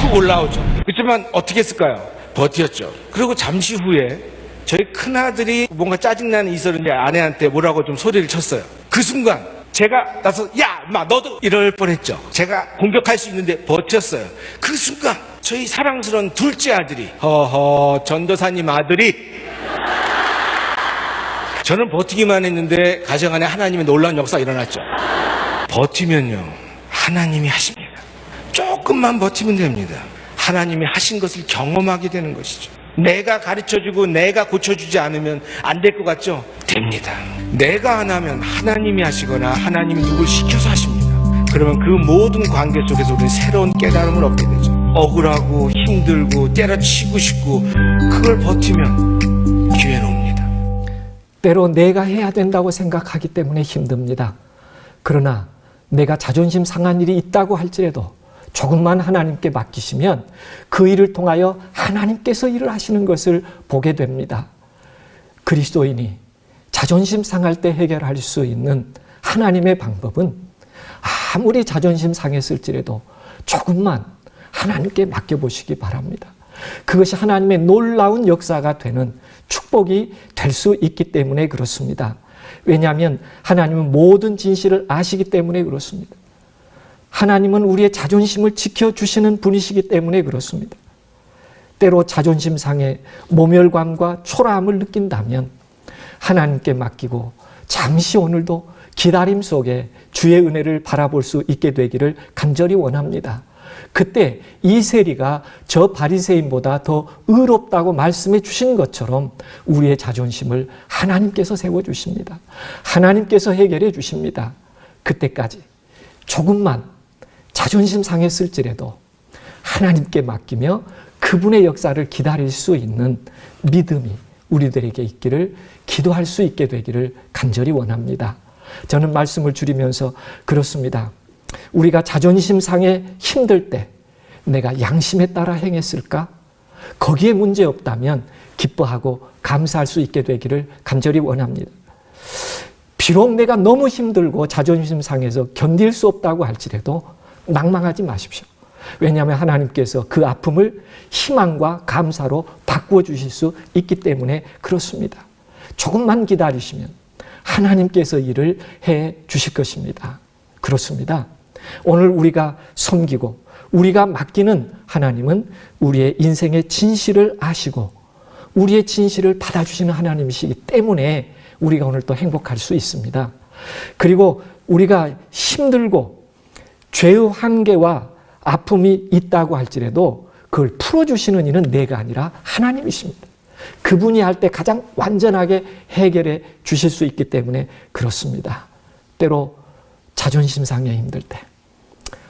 훅 올라오죠. 그렇지만 어떻게 했을까요? 버텼죠. 그리고 잠시 후에 저희 큰아들이 뭔가 짜증나는 이설인데 아내한테 뭐라고 좀 소리를 쳤어요. 그 순간 제가 나서 야 마 너도 이럴 뻔했죠. 제가 공격할 수 있는데 버텼어요. 그 순간 저희 사랑스러운 둘째 아들이 허허 전도사님 아들이 저는 버티기만 했는데 가정 안에 하나님의 놀라운 역사가 일어났죠. 버티면요 하나님이 하십니다. 조금만 버티면 됩니다. 하나님이 하신 것을 경험하게 되는 것이죠. 내가 가르쳐주고 내가 고쳐주지 않으면 안 될 것 같죠? 됩니다. 내가 안 하면 하나님이 하시거나 하나님이 누굴 시켜서 하십니다. 그러면 그 모든 관계 속에서 우리는 새로운 깨달음을 얻게 되죠. 억울하고 힘들고 때려치고 싶고 그걸 버티면 기회는 옵니다. 때로 내가 해야 된다고 생각하기 때문에 힘듭니다. 그러나 내가 자존심 상한 일이 있다고 할지라도 조금만 하나님께 맡기시면 그 일을 통하여 하나님께서 일을 하시는 것을 보게 됩니다. 그리스도인이 자존심 상할 때 해결할 수 있는 하나님의 방법은 아무리 자존심 상했을지라도 조금만 하나님께 맡겨보시기 바랍니다. 그것이 하나님의 놀라운 역사가 되는 축복이 될 수 있기 때문에 그렇습니다. 왜냐하면 하나님은 모든 진실을 아시기 때문에 그렇습니다. 하나님은 우리의 자존심을 지켜주시는 분이시기 때문에 그렇습니다. 때로 자존심 상해 모멸감과 초라함을 느낀다면 하나님께 맡기고 잠시 오늘도 기다림 속에 주의 은혜를 바라볼 수 있게 되기를 간절히 원합니다. 그때 이 세리가 저 바리새인보다 더 의롭다고 말씀해 주신 것처럼 우리의 자존심을 하나님께서 세워주십니다. 하나님께서 해결해 주십니다. 그때까지 조금만 자존심 상했을지라도 하나님께 맡기며 그분의 역사를 기다릴 수 있는 믿음이 우리들에게 있기를 기도할 수 있게 되기를 간절히 원합니다. 저는 말씀을 줄이면서 그렇습니다. 우리가 자존심 상해 힘들 때 내가 양심에 따라 행했을까? 거기에 문제 없다면 기뻐하고 감사할 수 있게 되기를 간절히 원합니다. 비록 내가 너무 힘들고 자존심 상해서 견딜 수 없다고 할지라도 낭망하지 마십시오. 왜냐하면 하나님께서 그 아픔을 희망과 감사로 바꾸어 주실 수 있기 때문에 그렇습니다. 조금만 기다리시면 하나님께서 일을 해 주실 것입니다. 그렇습니다. 오늘 우리가 섬기고 우리가 맡기는 하나님은 우리의 인생의 진실을 아시고 우리의 진실을 받아주시는 하나님이시기 때문에 우리가 오늘 또 행복할 수 있습니다. 그리고 우리가 힘들고 죄의 한계와 아픔이 있다고 할지라도 그걸 풀어주시는 이는 내가 아니라 하나님이십니다. 그분이 할 때 가장 완전하게 해결해 주실 수 있기 때문에 그렇습니다. 때로 자존심 상해 힘들 때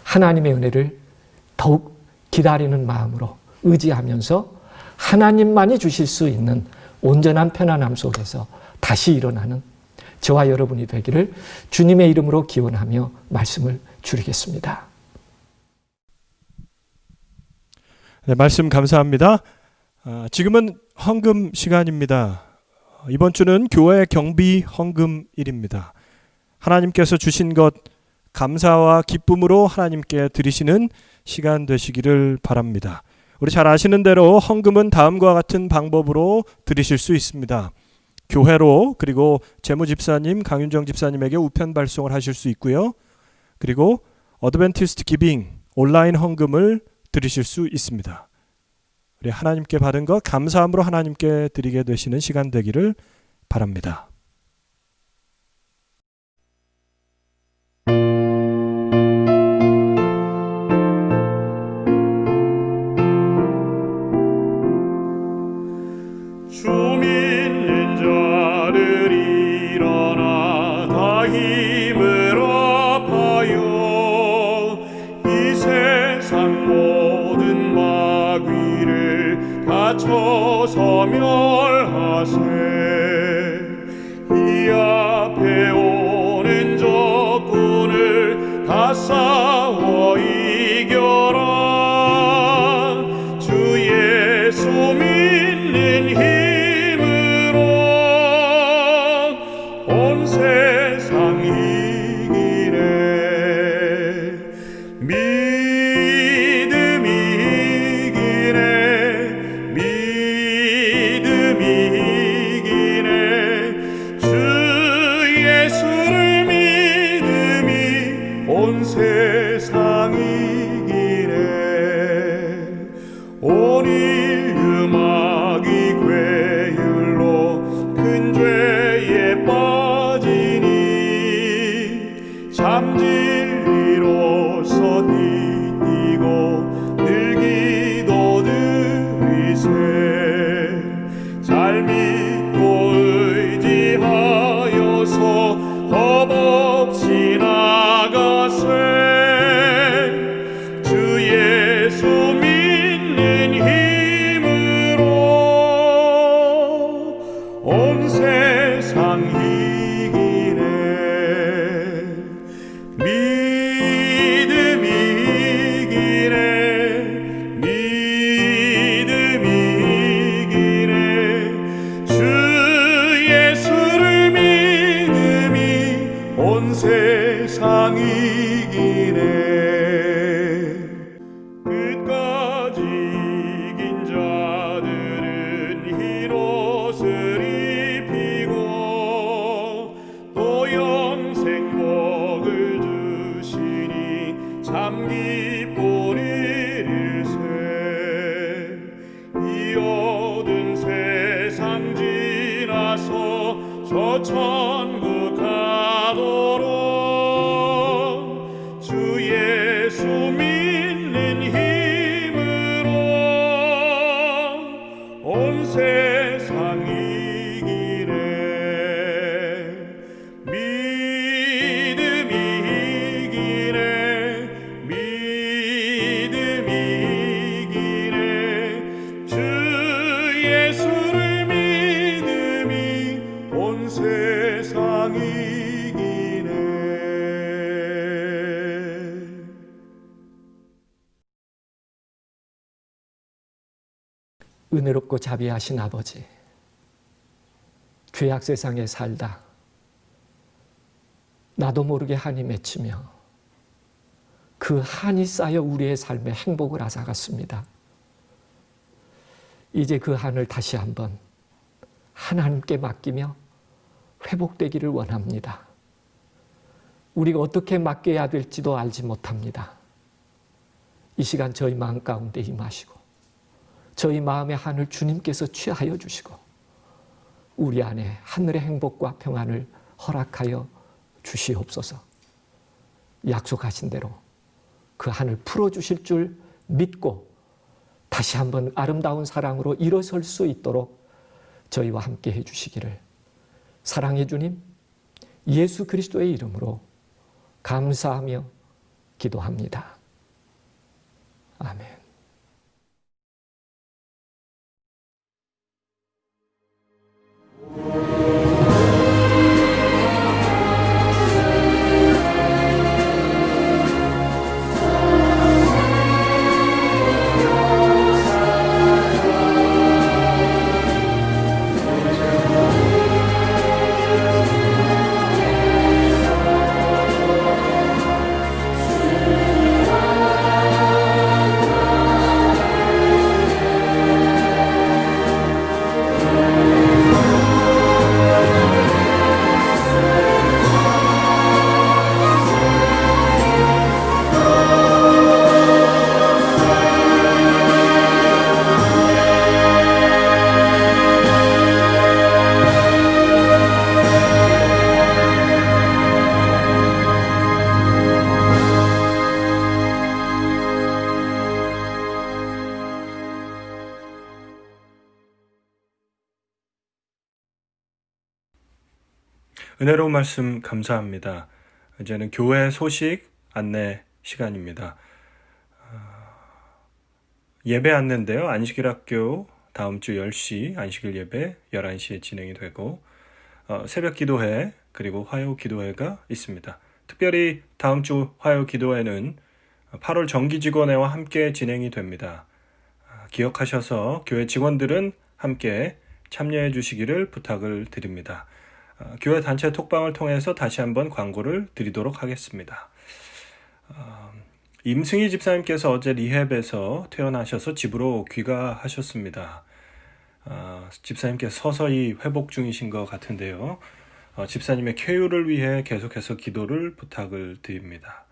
하나님의 은혜를 더욱 기다리는 마음으로 의지하면서 하나님만이 주실 수 있는 온전한 편안함 속에서 다시 일어나는 저와 여러분이 되기를 주님의 이름으로 기원하며 말씀을 줄이겠습니다. 네, 말씀 감사합니다. 지금은 헌금 시간입니다. 이번 주는 교회 경비 헌금일입니다. 하나님께서 주신 것 감사와 기쁨으로 하나님께 드리시는 시간 되시기를 바랍니다. 우리 잘 아시는 대로 헌금은 다음과 같은 방법으로 드리실 수 있습니다. 교회로, 그리고 재무집사님, 강윤정 집사님에게 우편 발송을 하실 수 있고요. 그리고 어드벤티스트 기빙 온라인 헌금을 드리실 수 있습니다. 우리 하나님께 받은 것 감사함으로 하나님께 드리게 되시는 시간 되기를 바랍니다. 주 믿는 자들 일어나 이 세상 모든 마귀를 다 쳐서 멸하세. 이 앞에 오는 적군을 다 싸워 이겨라. 주 예수 믿는 힘으로 온 세상 이기네. 믿음이 이기네. 믿음이 이기네. 주 예수를 믿음이 온 세상 이기네. 온 인류 마귀 괴율로 큰 죄에 빠지니 잠진리로서 띠띠고 늘 기도드리세. 잘 믿고 의지하여서 겁없이 나가세. 주 예수 믿는 힘으로 온 세상 이기네. 믿음이 이기네. 믿음이 이기네. 주 예수를 믿음이 온 세상 이기네. 끝까지 이긴 자들은 흰옷을 입히고 또 영생 복을 주시니 참 기쁘리일세. 이 어두운 세상 지나서 저 천국 가도록 주 예수 믿는 힘으로 온 세상 이기네. 믿음이 이기네. 믿음이 이기네. 주 예수를 믿음이 온 세상 이기네. 은혜롭고 자비하신 아버지, 죄악 세상에 살다 나도 모르게 한이 맺히며 그 한이 쌓여 우리의 삶에 행복을 앗아갔습니다. 이제 그 한을 다시 한번 하나님께 맡기며 회복되기를 원합니다. 우리가 어떻게 맡겨야 될지도 알지 못합니다. 이 시간 저희 마음 가운데 임하시고 저희 마음의 한을 주님께서 취하여 주시고 우리 안에 하늘의 행복과 평안을 허락하여 주시옵소서. 약속하신 대로 그 한을 풀어주실 줄 믿고 다시 한번 아름다운 사랑으로 일어설 수 있도록 저희와 함께 해주시기를 사랑의 주님 예수 그리스도의 이름으로 감사하며 기도합니다. 아멘. 은혜로운 말씀 감사합니다. 이제는 교회 소식 안내 시간입니다. 예배 안내인데요. 안식일 학교 다음 주 10시 안식일 예배 11시에 진행이 되고 새벽 기도회 그리고 화요 기도회가 있습니다. 특별히 다음 주 화요 기도회는 8월 정기직원회와 함께 진행이 됩니다. 기억하셔서 교회 직원들은 함께 참여해 주시기를 부탁을 드립니다. 교회 단체 톡방을 통해서 다시 한번 광고를 드리도록 하겠습니다. 임승희 집사님께서 어제 리헵에서 퇴원하셔서 집으로 귀가하셨습니다. 집사님께서 서서히 회복 중이신 것 같은데요. 집사님의 쾌유를 위해 계속해서 기도를 부탁을 드립니다.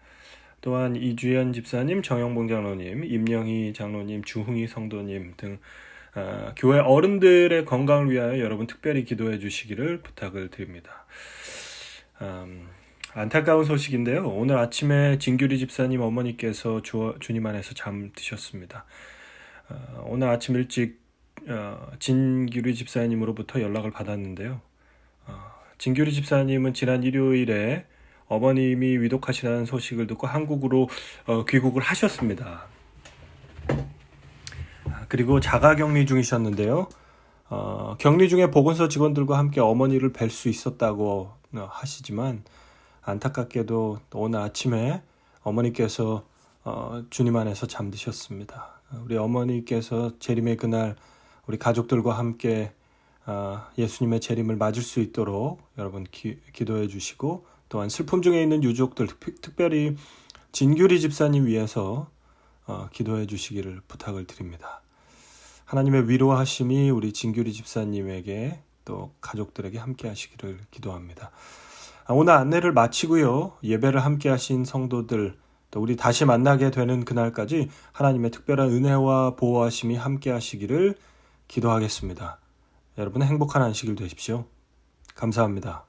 또한 이주연 집사님, 정영봉 장로님, 임영희 장로님, 주흥희 성도님 등 교회 어른들의 건강을 위하여 여러분 특별히 기도해 주시기를 부탁을 드립니다. 안타까운 소식인데요. 오늘 아침에 진규리 집사님 어머니께서 주님 안에서 잠드셨습니다. 오늘 아침 일찍 진규리 집사님으로부터 연락을 받았는데요. 진규리 집사님은 지난 일요일에 어머님이 위독하시다는 소식을 듣고 한국으로 귀국을 하셨습니다. 그리고 자가격리 중이셨는데요. 격리 중에 보건소 직원들과 함께 어머니를 뵐 수 있었다고 하시지만 안타깝게도 오늘 아침에 어머니께서 주님 안에서 잠드셨습니다. 우리 어머니께서 재림의 그날 우리 가족들과 함께 예수님의 재림을 맞을 수 있도록 여러분 기도해 주시고 또한 슬픔 중에 있는 유족들 특별히 진규리 집사님 위해서 기도해 주시기를 부탁을 드립니다. 하나님의 위로하심이 우리 진규리 집사님에게 또 가족들에게 함께 하시기를 기도합니다. 오늘 안내를 마치고요. 예배를 함께 하신 성도들 또 우리 다시 만나게 되는 그날까지 하나님의 특별한 은혜와 보호하심이 함께 하시기를 기도하겠습니다. 여러분 행복한 안식일 되십시오. 감사합니다.